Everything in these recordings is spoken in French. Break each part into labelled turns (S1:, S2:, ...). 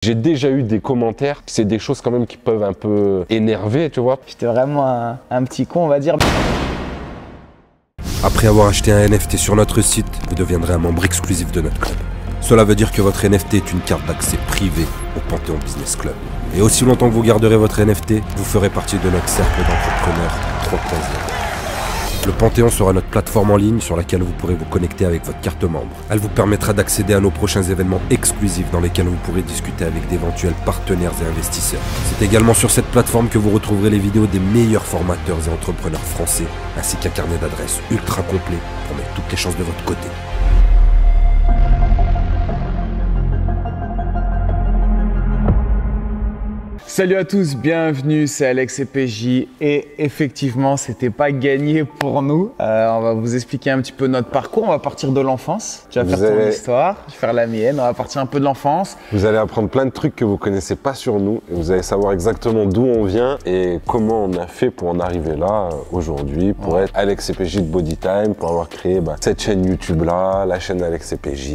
S1: J'ai déjà eu des commentaires, c'est des choses quand même qui peuvent un peu énerver, tu vois.
S2: J'étais vraiment un petit con, on va dire.
S3: Après avoir acheté un NFT sur notre site, vous deviendrez un membre exclusif de notre club. Cela veut dire que votre NFT est une carte d'accès privée au Panthéon Business Club. Et aussi longtemps que vous garderez votre NFT, vous ferez partie de notre cercle d'entrepreneurs 3.0. Le Panthéon sera notre plateforme en ligne sur laquelle vous pourrez vous connecter avec votre carte membre. Elle vous permettra d'accéder à nos prochains événements exclusifs dans lesquels vous pourrez discuter avec d'éventuels partenaires et investisseurs. C'est également sur cette plateforme que vous retrouverez les vidéos des meilleurs formateurs et entrepreneurs français, ainsi qu'un carnet d'adresses ultra complet pour mettre toutes les chances de votre côté.
S2: Salut à tous, bienvenue, c'est Alex et PJ et effectivement c'était pas gagné pour nous. On va vous expliquer un petit peu notre parcours, on va partir de l'enfance. Tu vas faire ton histoire, je vais faire la mienne, on va partir un peu de l'enfance.
S1: Vous allez apprendre plein de trucs que vous connaissez pas sur nous et vous allez savoir exactement d'où on vient et comment on a fait pour en arriver là aujourd'hui, pour être Alex et PJ de Bodytime, pour avoir créé cette chaîne YouTube là, la chaîne Alex et PJ,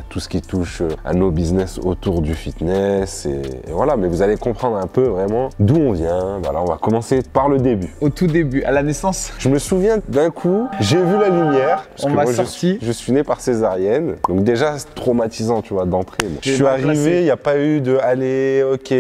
S1: tout ce qui touche à nos business autour du fitness et voilà. Mais vous allez comprendre un peu vraiment d'où on vient. Voilà, on va commencer par le début.
S2: Au tout début, à la naissance.
S1: Je me souviens d'un coup, j'ai vu la lumière.
S2: On m'a sorti.
S1: Je suis né par césarienne. Donc déjà, c'est traumatisant, tu vois, d'entrée. Je suis arrivé, il n'y a pas eu de allez, ok.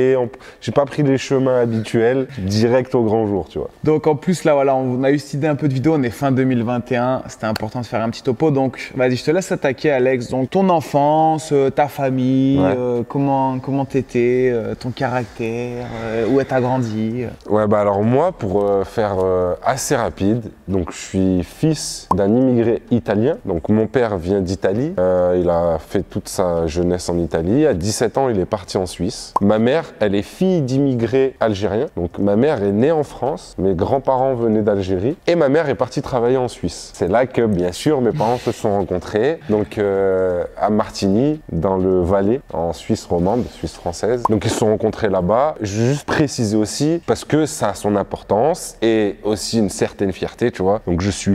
S1: J'ai pas pris les chemins habituels, direct au grand jour, tu vois.
S2: Donc en plus, là, voilà, on a eu cette idée un peu de vidéo. On est fin 2021. C'était important de faire un petit topo. Donc vas-y, je te laisse attaquer, Alex. Donc ton enfance, ta famille, comment t'étais, ton caractère, où t'as grandi.
S1: Ouais, alors moi, pour faire assez rapide, donc je suis fils d'un immigré italien. Donc mon père vient d'Italie. Il a fait toute sa jeunesse en Italie. À 17 ans, il est parti en Suisse. Ma mère, elle est fille d'immigrés algériens. Donc ma mère est née en France. Mes grands-parents venaient d'Algérie. Et ma mère est partie travailler en Suisse. C'est là que, bien sûr, mes parents se sont rencontrés. Donc à Martigny, dans le Valais, en Suisse romande, Suisse française. Donc ils se sont rencontrés là-bas. Je veux juste préciser aussi, parce que ça a son importance et aussi une certaine fierté, tu vois. Donc je suis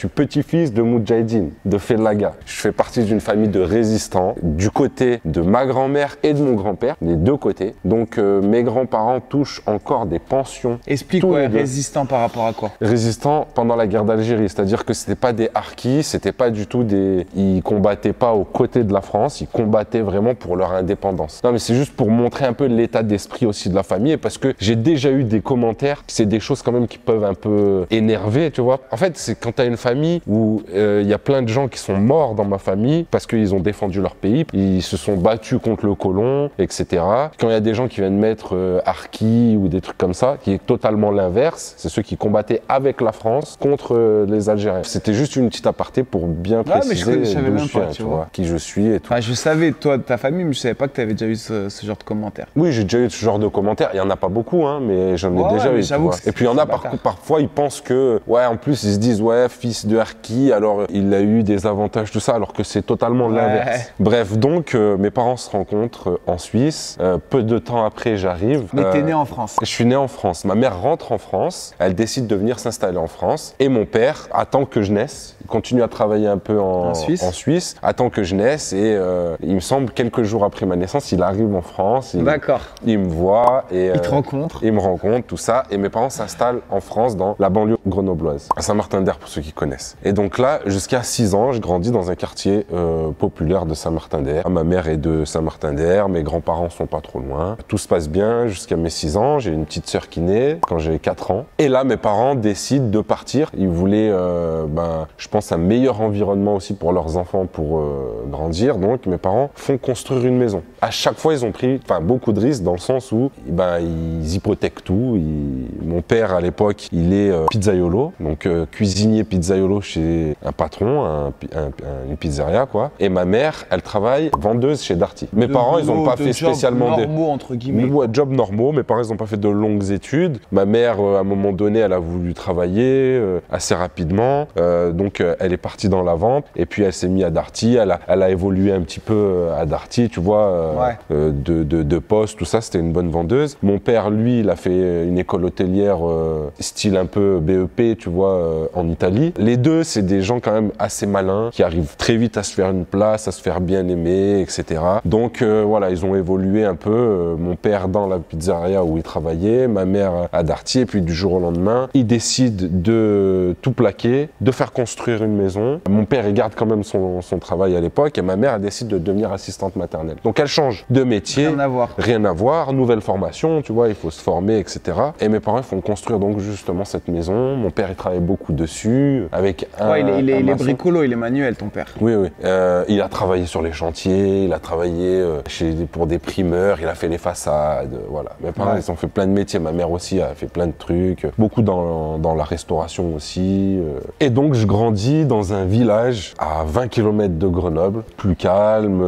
S1: petit-fils de Moudjahidine, de Fellaga. Je fais partie d'une famille de résistants, du côté de ma grand-mère et de mon grand-père, des deux côtés. Donc mes grands-parents touchent encore des pensions.
S2: Explique, résistants par rapport à quoi?
S1: Résistants pendant la guerre d'Algérie, c'est-à-dire que c'était pas des harkis, c'était pas du tout des... Ils combattaient pas aux côtés de la France, ils combattaient vraiment pour leur indépendance. Non mais c'est juste pour montrer un peu l'état d'esprit aussi de la famille, parce que j'ai déjà eu des commentaires, c'est des choses quand même qui peuvent un peu énerver, tu vois. En fait, c'est quand tu as une famille où il y a plein de gens qui sont morts dans ma famille parce qu'ils ont défendu leur pays, ils se sont battus contre le colon, etc. Quand il y a des gens qui viennent mettre harkis ou des trucs comme ça, qui est totalement l'inverse, c'est ceux qui combattaient avec la France contre les Algériens. C'était juste une petite aparté pour bien préciser d'où je viens, tu vois, qui je suis et tout.
S2: Je savais, toi, de ta famille, mais je savais pas que tu avais déjà eu ce genre de commentaires.
S1: Oui, j'ai déjà eu ce genre de commentaires. Il n'y en a pas beaucoup, hein, mais j'en ai déjà eu. Et puis il y en a parfois, ils pensent que, en plus, ils se disent, fils de harki, alors il a eu des avantages, tout ça, alors que c'est totalement l'inverse. Bref, donc, mes parents se rencontrent en Suisse. Peu de temps après, j'arrive.
S2: Mais t'es né en France?
S1: Je suis né en France. Ma mère rentre en France. Elle décide de venir s'installer en France. Et mon père attend que je naisse. Il continue à travailler un peu en Suisse. Attend que je naisse. Et il me semble, quelques jours après ma naissance, il arrive en France.
S2: D'accord.
S1: Il me voit et
S2: il te rencontre.
S1: Il me rencontre, tout ça. Et mes parents s'installent en France, dans la banlieue grenobloise, à Saint-Martin-d'Air pour ceux qui connaissent. Et donc là, jusqu'à 6 ans, je grandis dans un quartier populaire de Saint-Martin-d'Air. Ma mère est de Saint-Martin-d'Air, mes grands-parents sont pas trop loin. Tout se passe bien jusqu'à mes 6 ans. J'ai une petite sœur qui naît quand j'ai 4 ans. Et là, mes parents décident de partir. Ils voulaient, je pense, un meilleur environnement aussi pour leurs enfants pour grandir. Donc mes parents font construire une maison. À chaque fois, ils ont pris beaucoup de risques dans le sens où ils hypothèquent tout. Mon père, à l'époque, il est pizzaiolo, donc cuisinier pizzaiolo chez un patron, une pizzeria, quoi. Et ma mère, elle travaille vendeuse chez Darty. Mes parents, ils n'ont pas fait spécialement des
S2: normaux, entre guillemets.
S1: Jobs normaux. Mes parents, ils n'ont pas fait de longues études. Ma mère, à un moment donné, elle a voulu travailler assez rapidement. Donc, elle est partie dans la vente. Et puis, elle s'est mise à Darty. Elle a évolué un petit peu à Darty, tu vois, de de poste, tout ça, c'était une bonne vendeuse. Mon père, lui, il a fait une école hôtelière style un peu BEP, tu vois, en Italie. Les deux, c'est des gens quand même assez malins, qui arrivent très vite à se faire une place, à se faire bien aimer, etc. Donc voilà, ils ont évolué un peu. Mon père dans la pizzeria où il travaillait, ma mère à Darty, et puis du jour au lendemain, ils décident de tout plaquer, de faire construire une maison. Mon père, il garde quand même son travail à l'époque, et ma mère, elle décide de devenir assistante maternelle. Donc elle change de métier.
S2: Rien à voir.
S1: Rien à voir, nouvelle formation, tu vois, il faut se former, etc. Et mes parents, ils font construire donc justement cette maison. Mon père, il travaille beaucoup dessus, avec
S2: il est bricolo, il est manuel, ton père.
S1: Oui, oui. Il a travaillé sur les chantiers, il a travaillé pour des primeurs, il a fait les façades, voilà. Mes parents, ils ont fait plein de métiers. Ma mère aussi a fait plein de trucs, beaucoup dans la restauration aussi. Et donc, je grandis dans un village à 20 km de Grenoble, plus calme,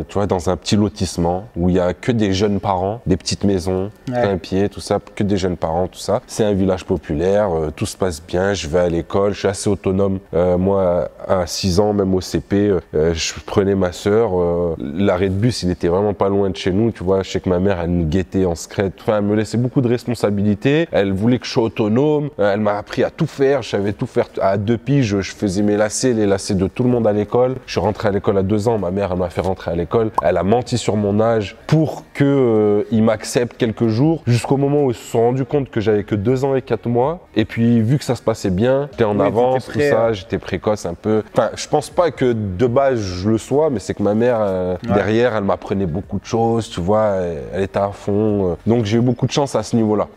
S1: tu vois, dans un petit lotissement où il y a que des jeunes parents, des petites maisons, plein pied, tout ça, que des jeunes parents, tout ça. C'est un village populaire, tout se passe bien, je vais à l'école, je suis assez autonome. Moi, à 6 ans, même au CP, je prenais ma sœur. L'arrêt de bus, il était vraiment pas loin de chez nous, tu vois. Je sais que ma mère, elle nous guettait en secret. Enfin, elle me laissait beaucoup de responsabilités. Elle voulait que je sois autonome. Elle m'a appris à tout faire. Je savais tout faire. À 2 piges, je faisais mes lacets, les lacets de tout le monde à l'école. Je suis rentré à l'école à 2 ans. Ma mère, elle m'a fait rentrer à l'école. Elle a menti sur mon âge pour que il m'accepte quelques jours, jusqu'au moment où ils se sont rendus compte que j'avais que 2 ans et 4 mois. Et puis, vu que ça se passait bien, j'étais en avance, tout ça, j'étais précoce un peu. Enfin, je pense pas que de base je le sois, mais c'est que ma mère, derrière, elle m'apprenait beaucoup de choses, tu vois, elle était à fond. Donc, j'ai eu beaucoup de chance à ce niveau-là.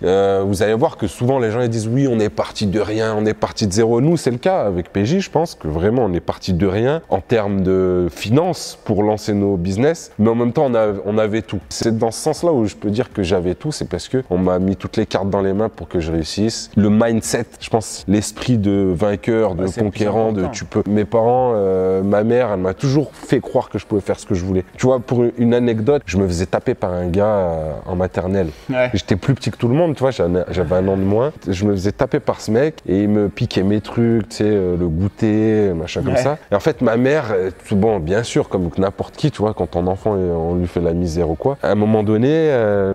S1: Vous allez voir que souvent, les gens ils disent oui, on est parti de rien, on est parti de zéro. Nous, c'est le cas avec PJ, je pense que vraiment, on est parti de rien en termes de finances pour lancer nos business, mais en même temps, on avait tout. C'est dans ce sens-là où je peux dire que j'avais tout, c'est parce que on m'a mis toutes les cartes dans les mains pour que je réussisse. Le mindset, je pense, l'esprit de vainqueur, de conquérant, de tu peux. Mes parents, ma mère, elle m'a toujours fait croire que je pouvais faire ce que je voulais. Tu vois, pour une anecdote, je me faisais taper par un gars en maternelle. J'étais plus petit que tout le monde, tu vois, j'avais 1 an de moins. Je me faisais taper par ce mec et il me piquait mes trucs, tu sais, le goûter, machin comme ça. Et en fait, ma mère, bon, bien sûr, comme n'importe qui, tu vois, quand ton enfant, on lui fait la misère ou quoi, à un moment donné,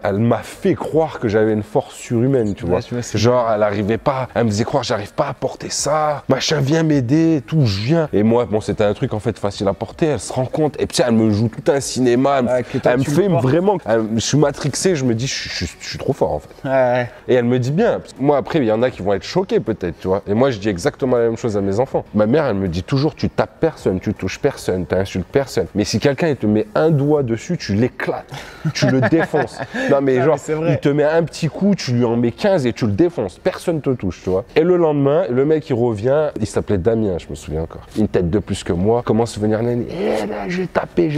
S1: elle m'a fait croire que j'avais une force surhumaine, tu vois. Genre, elle arrivait pas, elle me faisait croire, j'arrive pas à porter ça, machin, viens m'aider, tout, je viens. Et moi, bon, c'était un truc en fait facile à porter, elle se rend compte, et puis elle me joue tout un cinéma, elle me fait vraiment, je suis matrixé, je me dis, je suis trop fort en fait. Et elle me dit bien, moi après, il y en a qui vont être choqués peut-être, tu vois. Et moi, je dis exactement la même chose à mes enfants. Ma mère, elle me dit toujours, tu tapes personne, tu touches personne, tu insultes personne. Mais si quelqu'un, il te met un doigt dessus, tu l'éclates, tu le défonces. Non mais genre, il te met un petit coup, tu lui en mets 15 et tu le défonces. Personne te touche, tu vois. Et le lendemain, le mec, il revient, il s'appelait Damien, je me souviens encore. Une tête de plus que moi, commence à venir, j'ai tapé.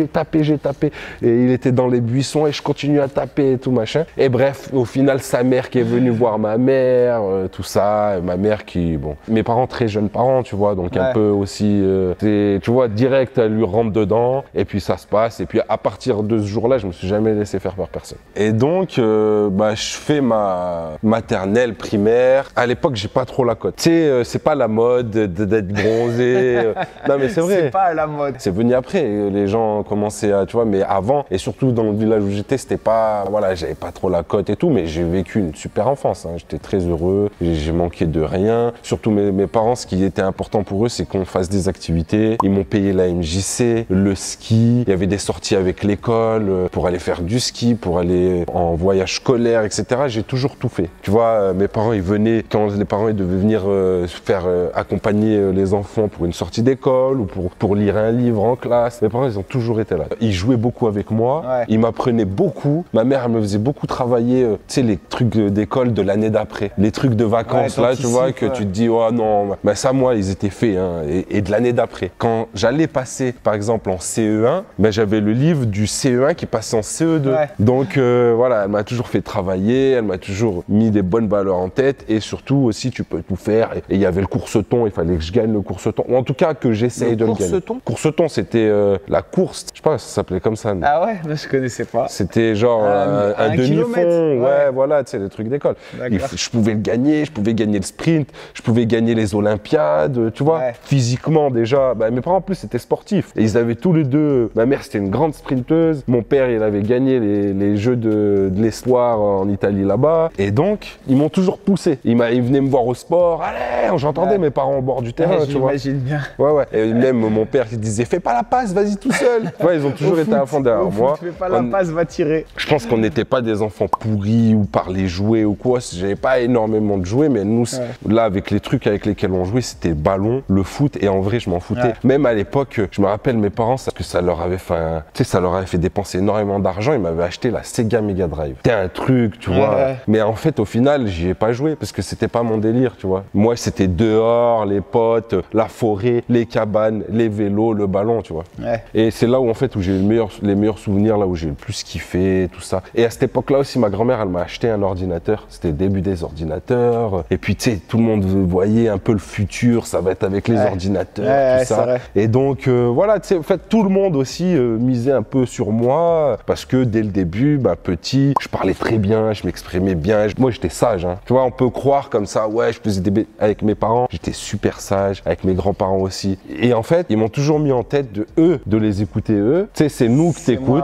S1: Et il était dans les buissons et je continue à taper et tout machin. Et bref, au final, sa mère qui est venue voir ma mère, tout ça, ma mère qui, bon, mes parents très jeunes parents, tu vois, donc un peu aussi, tu vois, direct, elle lui rentre dedans et puis ça se passe. Et puis à partir de ce jour-là, je me suis jamais laissé faire par personne. Et donc, je fais ma maternelle, primaire. À l'époque, j'ai pas trop la cote. Tu sais, c'est pas la mode d'être bronzé. Non, mais c'est vrai.
S2: C'est pas la mode.
S1: C'est venu après. Les gens commençaient à, tu vois, mais avant, et surtout dans le village où j'étais, c'était pas, voilà, j'avais pas trop la cote et tout, mais j'ai vécu une super enfance. Hein. J'étais très heureux. J'ai manqué de rien. Surtout mes parents, ce qui était important pour eux, c'est qu'on fasse des activités. Ils m'ont payé la MJC, le ski. Il y avait des sorties avec l'école pour aller faire du ski, pour aller en voyage scolaire, etc. J'ai toujours tout fait. Tu vois, mes parents, ils venaient, quand les parents ils devaient venir faire accompagner les enfants pour une sortie d'école ou pour lire un livre en classe. Mes parents, ils ont toujours été là. Ils jouaient beaucoup avec moi. Ils m'apprenaient beaucoup. Ma mère, elle me faisait beaucoup travailler, tu sais, les trucs d'école de l'année d'après. Les trucs de vacances, là, tu vois, que tu te dis, oh non, mais ça, moi, ils étaient faits, hein, et de l'année d'après. Quand j'allais passer, par exemple, en CE1, j'avais le livre du CE1 qui passait en CE2. Donc, voilà, elle m'a toujours fait travailler, elle m'a toujours mis des bonnes valeurs en tête, et surtout aussi, tu peux tout faire. Et il y avait le course-ton, il fallait que je gagne le course-ton, ou en tout cas que j'essaye de le gagner. Course-ton, c'était la course, je sais pas, ça s'appelait comme ça.
S2: Ah ouais, je connaissais pas.
S1: C'était genre un demi-fond, voilà, tu sais, les trucs d'école. Je pouvais le gagner, je pouvais gagner le sprint, je pouvais gagner les Olympiades, tu vois. Physiquement déjà, mes parents en plus étaient sportifs, et ils avaient tous les deux, ma mère c'était une grande sprinteuse, mon père il avait gagné gagné les jeux de l'espoir en Italie là-bas. Et donc, ils m'ont toujours poussé. Ils venaient me voir au sport. Allez, j'entendais mes parents au bord du terrain, tu vois.
S2: J'imagine bien.
S1: Ouais. Et même mon père qui disait, fais pas la passe, vas-y tout seul. Ouais, ils ont toujours été à fond derrière moi.
S2: Fais pas la passe, va tirer.
S1: Je pense qu'on n'était pas des enfants pourris ou par les jouets ou quoi. J'avais pas énormément de jouets, mais nous, là, avec les trucs avec lesquels on jouait, c'était le ballon, le foot, et en vrai, je m'en foutais. Ouais. Même à l'époque, je me rappelle mes parents, que ça leur avait fait dépenser énormément d'argent. Ils m'avaient acheté la Sega Mega Drive. C'était un truc, tu vois. Ouais. Mais en fait, au final, j'y ai pas joué parce que c'était pas mon délire, tu vois. Moi, c'était dehors, les potes, la forêt, les cabanes, les vélos, le ballon, tu vois. Ouais. Et c'est là où, en fait, où j'ai eu les meilleurs souvenirs, là où j'ai le plus kiffé, tout ça. Et à cette époque-là aussi, ma grand-mère, elle m'a acheté un ordinateur. C'était le début des ordinateurs. Et puis, tu sais, tout le monde voyait un peu le futur, ça va être avec les ordinateurs, tout ça. Et donc, voilà, tu sais, en fait, tout le monde aussi misait un peu sur moi parce que dès le début, petit, je parlais très bien, je m'exprimais bien. Moi, j'étais sage, hein. Tu vois, on peut croire comme ça, ouais, je faisais des avec mes parents, j'étais super sage, avec mes grands-parents aussi. Et en fait, ils m'ont toujours mis en tête de les écouter eux. Tu sais, c'est nous que t'écoutes.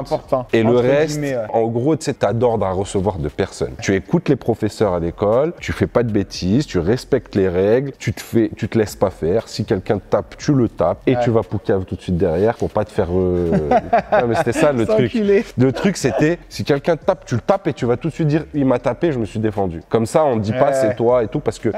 S1: Et le reste, en gros, tu sais, t'as d'ordre à recevoir de personne. Tu écoutes les professeurs à l'école, tu fais pas de bêtises, tu respectes les règles, tu te laisses pas faire. Si quelqu'un te tape, tu le tapes et tu vas poucave tout de suite derrière pour pas te faire. Non, mais c'était ça le truc. Le truc, c'était si quelqu'un te tape, tu le tapes et tu vas tout de suite dire il m'a tapé, je me suis défendu. Comme ça, on ne dit pas c'est toi et tout parce que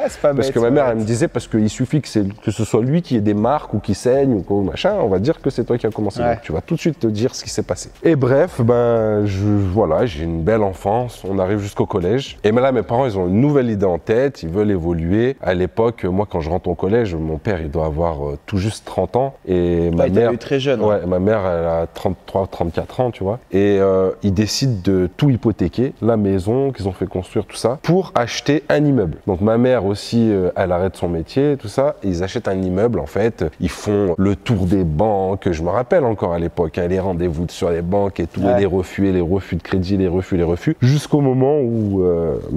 S1: ma mère elle me disait parce qu'il suffit que ce soit lui qui ait des marques ou qui saigne ou quoi, machin, on va dire que c'est toi qui as commencé. Donc, tu vas tout de suite te dire ce qui s'est passé. Et bref, voilà, j'ai une belle enfance. On arrive jusqu'au collège. Et là, mes parents, ils ont une nouvelle idée en tête. Ils veulent évoluer. À l'époque, moi, quand je rentre au collège, mon père, il doit avoir tout juste 30 ans et ma mère.
S2: Très jeune.
S1: Ouais, ma mère, elle a 33, 34 ans, tu vois. Et ils décident de tout hypothéquer, la maison qu'ils ont fait construire, tout ça, pour acheter un immeuble. Donc ma mère aussi, elle arrête son métier, tout ça. Et ils achètent un immeuble, en fait. Ils font le tour des banques. Je me rappelle encore à l'époque, hein, les rendez-vous sur les banques et tout, et les refus de crédit, les refus. Jusqu'au moment où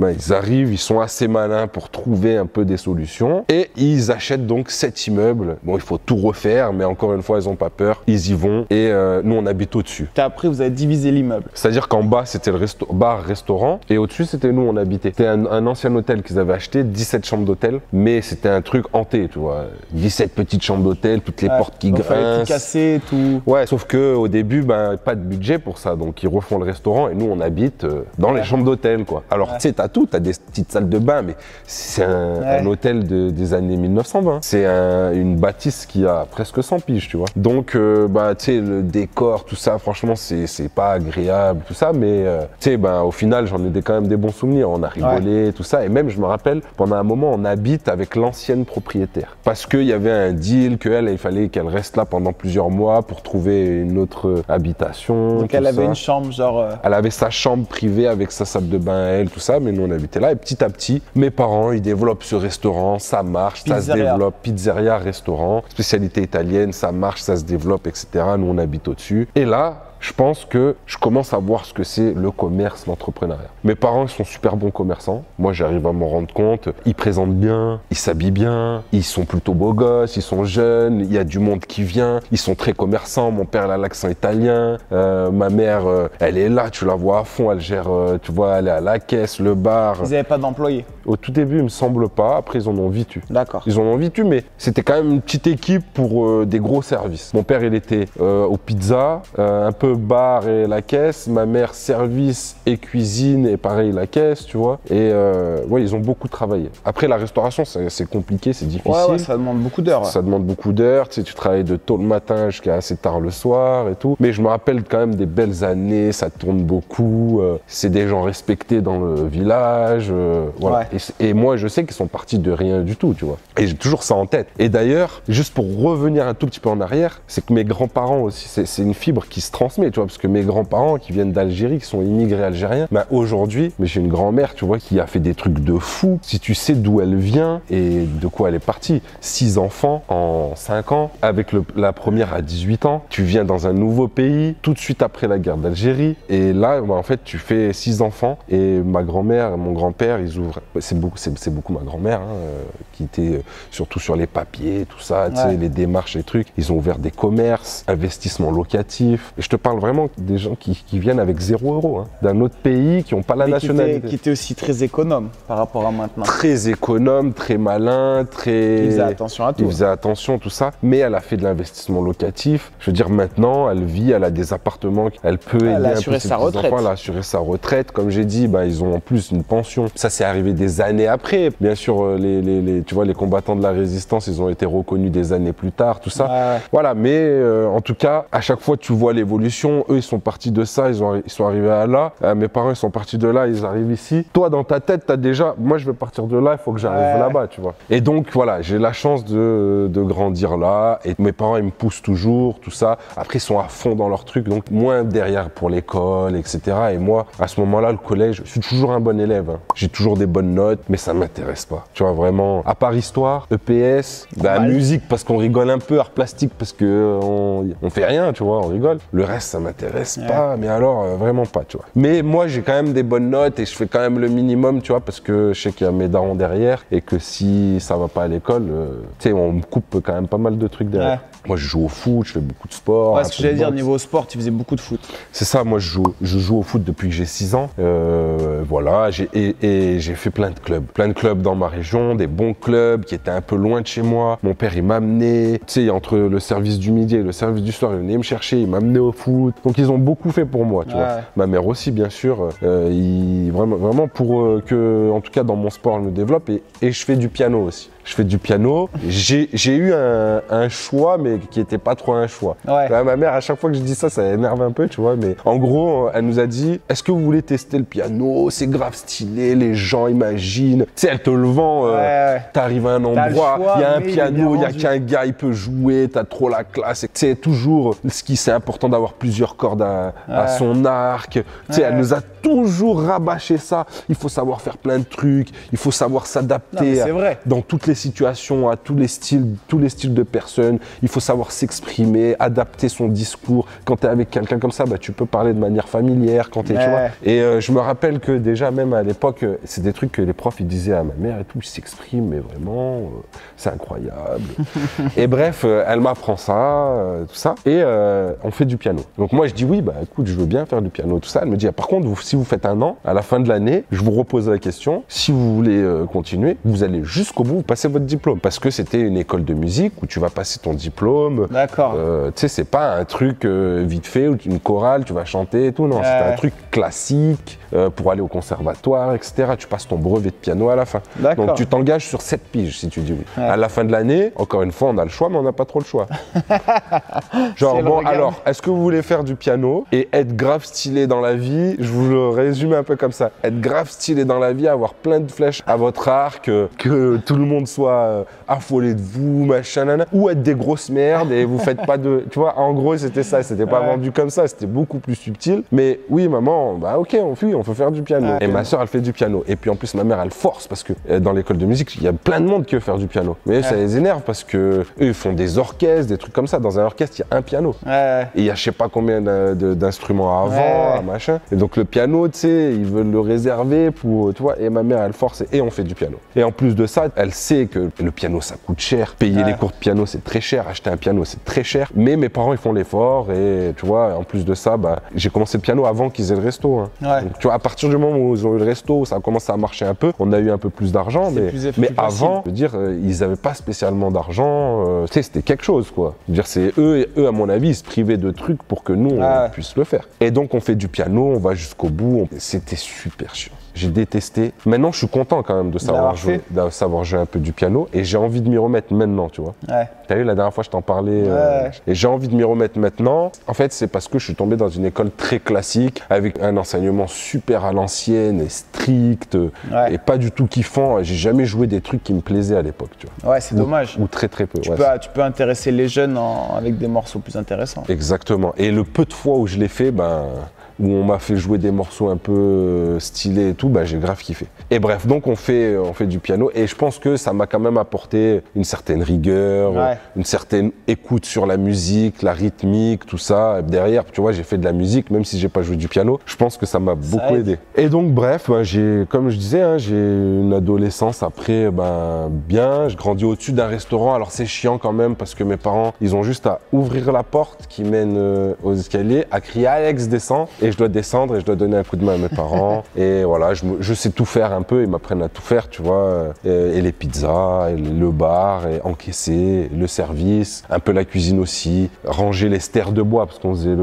S1: ils arrivent, ils sont assez malins pour trouver un peu des solutions. Et ils achètent donc cet immeuble. Bon, il faut tout refaire, mais encore une fois, ils n'ont pas peur. Ils y vont et nous, on habite au-dessus.
S2: Après, vous avez divisé l'immeuble.
S1: C'est-à-dire qu'en bas, c'était le bar-restaurant et au-dessus, c'était nous, on habitait. C'était un ancien hôtel qu'ils avaient acheté, 17 chambres d'hôtel, mais c'était un truc hanté, tu vois. 17 petites chambres d'hôtel, toutes les portes qui grincent.
S2: Fallait tout casser, tout.
S1: Ouais, sauf qu'au début, pas de budget pour ça, donc ils refont le restaurant et nous, on habite dans les chambres d'hôtel, quoi. Alors, tu sais, t'as tout, t'as des petites salles de bain, mais c'est un hôtel des années 1920. C'est une bâtisse qui a presque 100 piges, tu vois. Donc, tu sais, le décor, tout ça, franchement, c'est pas agréable, tout ça, mais tu sais, au final, j'en ai quand même des bons souvenirs. On a rigolé, tout ça, et même, je me rappelle, pendant un moment, on habite avec l'ancienne propriétaire. Parce qu'il y avait un deal il fallait qu'elle reste là pendant plusieurs mois pour trouver une autre habitation.
S2: Donc, elle avait une chambre, genre.
S1: Elle avait sa chambre privée avec sa salle de bain à elle, tout ça, mais nous, on habitait là, et petit à petit, mes parents, ils développent ce restaurant, ça marche, ça se développe, pizzeria, restaurant, spécialité italienne, ça marche, ça se développe, etc. Nous, on habite au-dessus. Et là, je pense que je commence à voir ce que c'est le commerce, l'entrepreneuriat. Mes parents, ils sont super bons commerçants. Moi, j'arrive à m'en rendre compte. Ils présentent bien, ils s'habillent bien, ils sont plutôt beaux gosses, ils sont jeunes, il y a du monde qui vient, ils sont très commerçants. Mon père, il a l'accent italien. Ma mère, elle est là, tu la vois à fond, elle gère, tu vois, elle est à la caisse, le bar.
S2: Ils n'avaient pas d'employés?
S1: Au tout début, il me semble pas. Après, ils en ont vite eu.
S2: D'accord.
S1: Ils en ont vite eu, mais c'était quand même une petite équipe pour des gros services. Mon père, il était aux pizzas, un peu bar et la caisse. Ma mère, service et cuisine et pareil, la caisse, tu vois. Et ouais, ils ont beaucoup travaillé. Après, la restauration, c'est compliqué, c'est difficile.
S2: Ouais, ça demande beaucoup d'heures.
S1: Ça demande beaucoup d'heures. Tu sais, tu travailles de tôt le matin jusqu'à assez tard le soir et tout. Mais je me rappelle quand même des belles années, ça tourne beaucoup. C'est des gens respectés dans le village. Voilà. Ouais. Et moi, je sais qu'ils sont partis de rien du tout, tu vois. Et j'ai toujours ça en tête. Et d'ailleurs, juste pour revenir un tout petit peu en arrière, c'est que mes grands-parents aussi, c'est une fibre qui se transmet, tu vois, parce que mes grands-parents qui viennent d'Algérie, qui sont immigrés algériens, aujourd'hui, j'ai une grand-mère, tu vois, qui a fait des trucs de fou. Si tu sais d'où elle vient et de quoi elle est partie, 6 enfants en 5 ans, avec la première à 18 ans, tu viens dans un nouveau pays, tout de suite après la guerre d'Algérie, et là, en fait, tu fais 6 enfants, et ma grand-mère, mon grand-père, ils ouvrent. C'est beaucoup ma grand-mère, qui était surtout sur les papiers, tout ça, tu sais, les démarches, les trucs. Ils ont ouvert des commerces, investissements locatifs. Et je te parle parle vraiment des gens qui viennent avec 0 €, hein, d'un autre pays, qui n'ont pas la nationalité.
S2: Qui était aussi très économe par rapport à maintenant.
S1: Très économe, très malin, très...
S2: Il faisait attention à tout.
S1: Il faisait attention, tout ça. Mais elle a fait de l'investissement locatif. Je veux dire, maintenant, elle vit, elle a des appartements, elle peut aider
S2: elle a
S1: un peu
S2: assuré
S1: ses
S2: sa
S1: petits-enfants,
S2: retraite.
S1: elle a assuré sa retraite. Comme j'ai dit, bah, ils ont en plus une pension. Ça, c'est arrivé des années après. Bien sûr, tu vois, les combattants de la résistance, ils ont été reconnus des années plus tard, tout ça.
S2: Ouais.
S1: Voilà, mais en tout cas, à chaque fois, tu vois l'évolution. Eux, ils sont partis de ça, ils sont arrivés à là. Mes parents, ils sont partis de là, ils arrivent ici. Toi, dans ta tête, t'as déjà, moi, je vais partir de là, il faut que j'arrive là-bas, tu vois. Et donc, voilà, j'ai la chance de grandir là. Et mes parents, ils me poussent toujours, tout ça. Après, ils sont à fond dans leur truc, donc moins derrière pour l'école, etc. Et moi, à ce moment-là, le collège, je suis toujours un bon élève. Hein. J'ai toujours des bonnes notes, mais ça m'intéresse pas. Tu vois, vraiment, à part histoire, EPS, musique, parce qu'on rigole un peu, art plastique, parce que on fait rien, tu vois, on rigole. Le reste, ça m'intéresse pas, mais alors, vraiment pas, tu vois. Mais moi, j'ai quand même des bonnes notes et je fais quand même le minimum, tu vois, parce que je sais qu'il y a mes darons derrière et que si ça va pas à l'école, tu sais, on me coupe quand même pas mal de trucs derrière. Moi, je joue au foot, je fais beaucoup de sport.
S2: Ouais, ce que j'allais dire, niveau sport, tu faisais beaucoup de foot.
S1: C'est ça, moi, je joue au foot depuis que j'ai 6 ans. Voilà, et j'ai fait plein de clubs. Plein de clubs dans ma région, des bons clubs qui étaient un peu loin de chez moi. Mon père, il m'a amené, tu sais, entre le service du midi et le service du soir, il venait me chercher, il m'a amené au foot. Donc, ils ont beaucoup fait pour moi, tu vois. Ma mère aussi, bien sûr. Vraiment pour que, en tout cas, dans mon sport, je me développe. Et je fais du piano aussi. Je fais du piano. J'ai eu un choix, mais qui n'était pas trop un choix. Là, ma mère, à chaque fois que je dis ça, ça énerve un peu, tu vois. Mais en gros, elle nous a dit, est-ce que vous voulez tester le piano? C'est grave stylé, les gens imaginent. Tu sais, elle te le vend. T'arrives à un endroit, il y a un piano, il n'y a qu'un gars, il peut jouer, t'as trop la classe. C'est toujours c'est important d'avoir plusieurs cordes à son arc. Tu sais, elle nous a toujours rabâché ça. Il faut savoir faire plein de trucs, il faut savoir s'adapter dans toutes les situations, à tous les styles de personnes. Il faut savoir s'exprimer, adapter son discours. Quand tu es avec quelqu'un comme ça, bah, tu peux parler de manière familière. Quand tu vois. Et je me rappelle que déjà, même à l'époque, c'est des trucs que les profs ils disaient à ma mère et tout, il s'exprime, mais vraiment, c'est incroyable. Et bref, elle m'apprend ça, tout ça. Et on fait du piano. Donc moi, je dis oui, bah écoute, je veux bien faire du piano, tout ça. Elle me dit, par contre, si vous faites un an, à la fin de l'année, je vous repose la question. Si vous voulez continuer, vous allez jusqu'au bout, vous passez votre diplôme. Parce que c'était une école de musique où tu vas passer ton diplôme.
S2: D'accord.
S1: Tu sais, c'est pas un truc vite fait où une chorale, tu vas chanter et tout. Non, c'est un truc classique pour aller au conservatoire, etc. Tu passes ton brevet de piano à la fin. Donc tu t'engages sur 7 piges si tu dis oui. À la fin de l'année, encore une fois, on a le choix, mais on n'a pas trop le choix. Genre, bon, alors, est-ce que vous voulez faire du piano et être grave stylé dans la vie? Je vous le résume un peu comme ça. Être grave stylé dans la vie, avoir plein de flèches à votre arc, que tout le monde soit affolé de vous, machin, nana, ou être des grosses merdes et vous faites pas de... Tu vois, en gros, c'était ça. C'était pas vendu comme ça, c'était beaucoup plus subtil. Mais oui, maman, bah ok, on peut faire du piano. Et ma soeur, elle fait du piano. Et puis en plus, ma mère, elle force parce que dans l'école de musique, il y a plein de monde qui veut faire du piano. Mais ça les énerve parce que eux, ils font des orchestres, des trucs comme ça. Dans un orchestre, il y a un piano. Et il y a je sais pas combien d'instruments avant, machin. Et donc le piano, tu sais, ils veulent le réserver pour, tu vois. Et ma mère, elle force et on fait du piano. Et en plus de ça, elle sait que le piano, ça coûte cher. Payer les cours de piano, c'est très cher. Acheter un piano, c'est très cher. Mais mes parents, ils font l'effort. Et tu vois, en plus de ça, bah, j'ai commencé le piano avant qu'ils aient le resto. Hein. Donc, tu vois, à partir du moment où ils ont eu le resto, ça a commencé à marcher un peu. On a eu un peu plus d'argent. Mais avant, je veux dire, ils n'avaient pas spécialement d'argent. Tu sais, c'était quelque chose, quoi. Je veux dire, c'est eux, à mon avis, ils se privaient de trucs pour que nous, on puisse le faire. Et donc, on fait du piano, on va jusqu'au bout. C'était super chiant. J'ai détesté. Maintenant, je suis content quand même de savoir jouer un peu du piano et j'ai envie de m'y remettre maintenant, tu vois. T'as vu, la dernière fois, je t'en parlais et j'ai envie de m'y remettre maintenant. En fait, c'est parce que je suis tombé dans une école très classique avec un enseignement super à l'ancienne et strict et pas du tout kiffant. J'ai jamais joué des trucs qui me plaisaient à l'époque, tu vois.
S2: Ouais, c'est dommage.
S1: Ou très très peu.
S2: Tu peux intéresser les jeunes avec des morceaux plus intéressants.
S1: Exactement. Et le peu de fois où je l'ai fait, ben... où on m'a fait jouer des morceaux un peu stylés et tout, bah, j'ai grave kiffé. Et bref, donc on fait du piano et je pense que ça m'a quand même apporté une certaine rigueur, une certaine écoute sur la musique, la rythmique, tout ça. Et derrière, tu vois, j'ai fait de la musique, même si j'ai pas joué du piano, je pense que ça m'a beaucoup aidé. Et donc bref, bah, comme je disais, hein, j'ai une adolescence après, bien, je grandis au-dessus d'un restaurant. Alors c'est chiant quand même parce que mes parents, ils ont juste à ouvrir la porte qui mène aux escaliers, à crier Alex descend et je dois descendre et je dois donner un coup de main à mes parents. Et voilà, je sais tout faire un peu, ils m'apprennent à tout faire, tu vois, et les pizzas, et le bar, et encaisser, le service, un peu la cuisine aussi, ranger les stères de bois parce qu'on faisait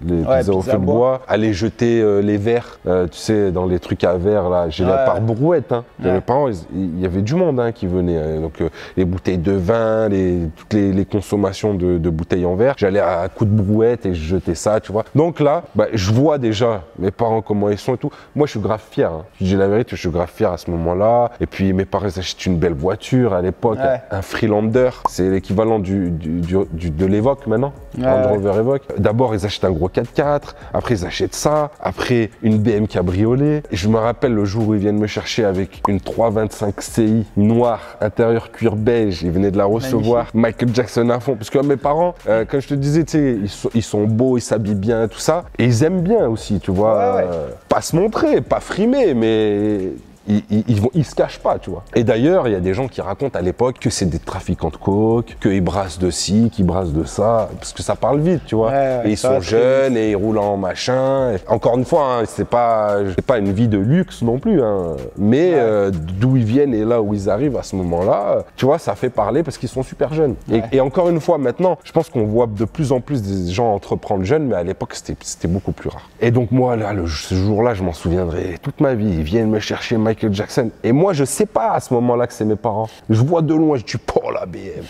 S1: les pizzas au feu de bois, aller jeter les verres, tu sais, dans les trucs à verre là, j'ai la par brouette, hein. Mes parents, il y avait du monde hein, qui venait, hein. Donc les bouteilles de vin, toutes les consommations de bouteilles en verre, j'allais à coups de brouette et je jetais ça, tu vois. Donc là, je vois déjà mes parents comment ils sont et tout. Moi, je suis grave fier. Hein. Je dis la vérité, je suis grave fier à ce moment-là. Et puis, mes parents ils achètent une belle voiture à l'époque, un Freelander. C'est l'équivalent de l'Evoque maintenant, Range Rover Evoque. D'abord, ils achètent un gros 4x4. Après, ils achètent ça. Après, une BM cabriolet. Et je me rappelle le jour où ils viennent me chercher avec une 325 CI noire, intérieur cuir beige. Ils venaient de la recevoir. Magnifique. Michael Jackson à fond. Parce que mes parents, comme je te disais, tu sais, ils sont beaux, ils s'habillent bien, tout ça. Et ils aiment bien aussi, tu vois. Pas se montrer, pas frimer, mais ils se cachent pas, tu vois. Et d'ailleurs, il y a des gens qui racontent à l'époque que c'est des trafiquants de coke, qu'ils brassent de ci, qu'ils brassent de ça, parce que ça parle vite, tu vois. Et ils sont jeunes et ils roulent en machin. Et encore une fois, hein, c'est pas une vie de luxe non plus, hein. Mais d'où ils viennent et là où ils arrivent à ce moment-là, tu vois, ça fait parler parce qu'ils sont super jeunes. Et encore une fois, maintenant, je pense qu'on voit de plus en plus des gens entreprendre jeunes, mais à l'époque, c'était beaucoup plus rare. Et donc moi, là, ce jour-là, je m'en souviendrai toute ma vie. Ils viennent me chercher Michael Jackson. Et moi, je sais pas à ce moment-là que c'est mes parents. Je vois de loin, je dis, oh la BM.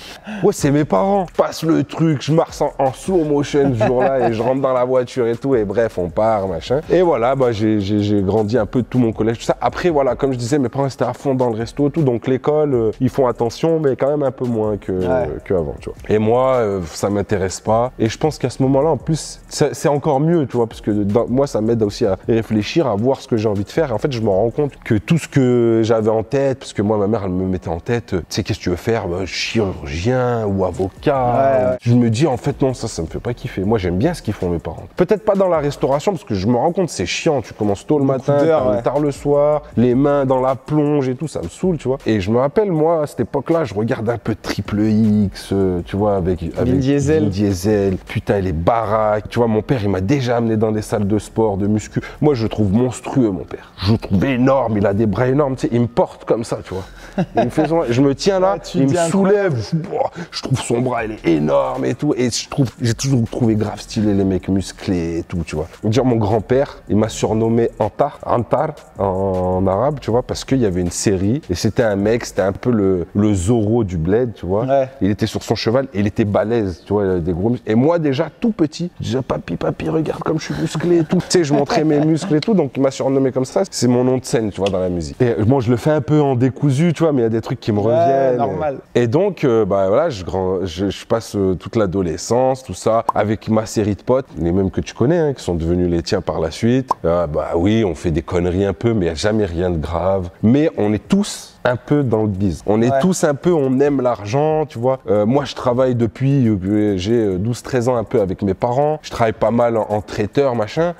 S1: Ouais, c'est mes parents. Je passe le truc, je marche en slow motion ce jour-là et je rentre dans la voiture et tout. Et bref, on part, machin. Et voilà, j'ai grandi un peu tout mon collège, tout ça. Après, voilà, comme je disais, mes parents étaient à fond dans le resto, tout. Donc l'école, ils font attention, mais quand même un peu moins qu'avant, tu vois. Et moi, ça m'intéresse pas. Et je pense qu'à ce moment-là, en plus, c'est encore mieux, tu vois, parce que moi, ça m'aide aussi à réfléchir, à voir ce que j'ai envie de faire. Et en fait, je me rends compte que tout ce que j'avais en tête, parce que moi, ma mère, elle me mettait en tête, tu sais, qu'est-ce que tu veux faire? Chirurgien ou avocat. Je me dis, en fait, non, ça me fait pas kiffer. Moi, j'aime bien ce qu'ils font, mes parents. Peut-être pas dans la restauration, parce que je me rends compte, c'est chiant. Tu commences tôt le matin, tard le soir, les mains dans la plonge et tout, ça me saoule, tu vois. Et je me rappelle, moi, à cette époque-là, je regardais un peu Triple X, tu vois, avec Vin Diesel. Putain, les baraques. Tu vois, mon père, il m'a déjà amené dans des salles de sport, de muscu. Moi, je le trouve monstrueux, mon père. Je le trouve énorme, il a des bras énormes, tu sais, il me porte comme ça, tu vois. Je me tiens là, il me soulève, je trouve son bras, il est énorme et tout. Et j'ai toujours trouvé grave stylé les mecs musclés et tout, tu vois. Dire mon grand-père, il m'a surnommé Antar en arabe, tu vois, parce qu'il y avait une série et c'était un mec, c'était un peu le Zorro du bled, tu vois. Il était sur son cheval et il était balèze, tu vois, des gros muscles. Et moi, déjà, tout petit, je disais, papy, regarde comme je suis musclé et tout. Tu sais, je montrais mes muscles et tout, donc il m'a surnommé comme ça. C'est mon nom de scène, tu vois, dans la musique. Et bon, je le fais un peu en décousu, tu vois, mais il y a des trucs qui me reviennent.
S2: Normal.
S1: Et donc, voilà, je passe toute l'adolescence, tout ça, avec ma série de potes, les mêmes que tu connais, hein, qui sont devenus les tiens par la suite. Oui, on fait des conneries un peu, mais il n'y a jamais rien de grave. Mais on est tous un peu dans le biz. On est tous un peu, on aime l'argent, tu vois. Moi, je travaille depuis, j'ai 12-13 ans un peu avec mes parents. Je travaille pas mal en traiteur, machin,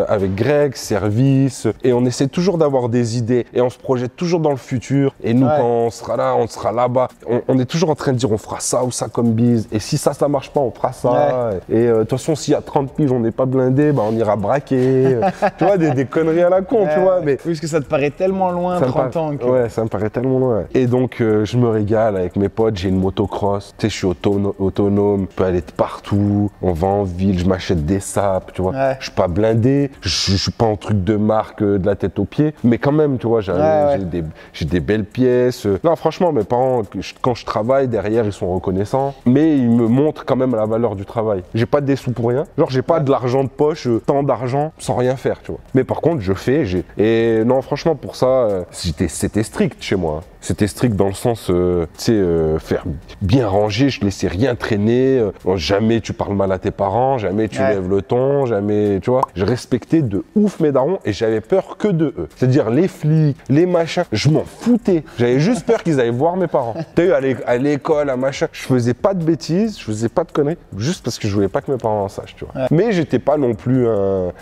S1: avec Greg, service. Et on essaie toujours d'avoir des idées. Et on se projette toujours dans le futur. Et nous, quand on sera là, on sera là-bas. On est toujours en train de dire, on fera ça ou ça comme bise. Et si ça marche pas, on fera ça. Et de toute façon, s'il y a 30 piges, on n'est pas blindé, on ira braquer. Tu vois, des conneries à la con, tu vois. Mais
S2: oui, parce que ça te paraît tellement loin, 30 ans. Que...
S1: Ouais, ça me paraît tellement loin. Et donc, je me régale avec mes potes. J'ai une motocross. Tu sais, je suis autonome. Je peux aller de partout. On va en ville. Je m'achète des sapes, tu vois. Je suis pas blindé. Je suis pas en truc de marque de la tête aux pieds. Mais quand même, tu vois, j'ai des belles pièces. Non, franchement, mes parents, quand je travaille, derrière, ils sont reconnaissants. Mais ils me montrent quand même la valeur du travail. J'ai pas des sous pour rien. Genre, j'ai pas de l'argent de poche, tant d'argent, sans rien faire, tu vois. Mais par contre, je fais, Et non, franchement, pour ça, c'était strict chez moi. moi. Hein. C'était strict dans le sens, tu sais, faire bien ranger, je laissais rien traîner. Jamais tu parles mal à tes parents, jamais tu lèves le ton, jamais, tu vois. Je respectais de ouf mes darons et j'avais peur que de eux. C'est-à-dire les flics, les machins, je m'en foutais. J'avais juste peur qu'ils aillent voir mes parents. Tu sais, à l'école, à machin, je faisais pas de bêtises, je faisais pas de conneries, juste parce que je voulais pas que mes parents en sachent, tu vois. Mais j'étais pas non plus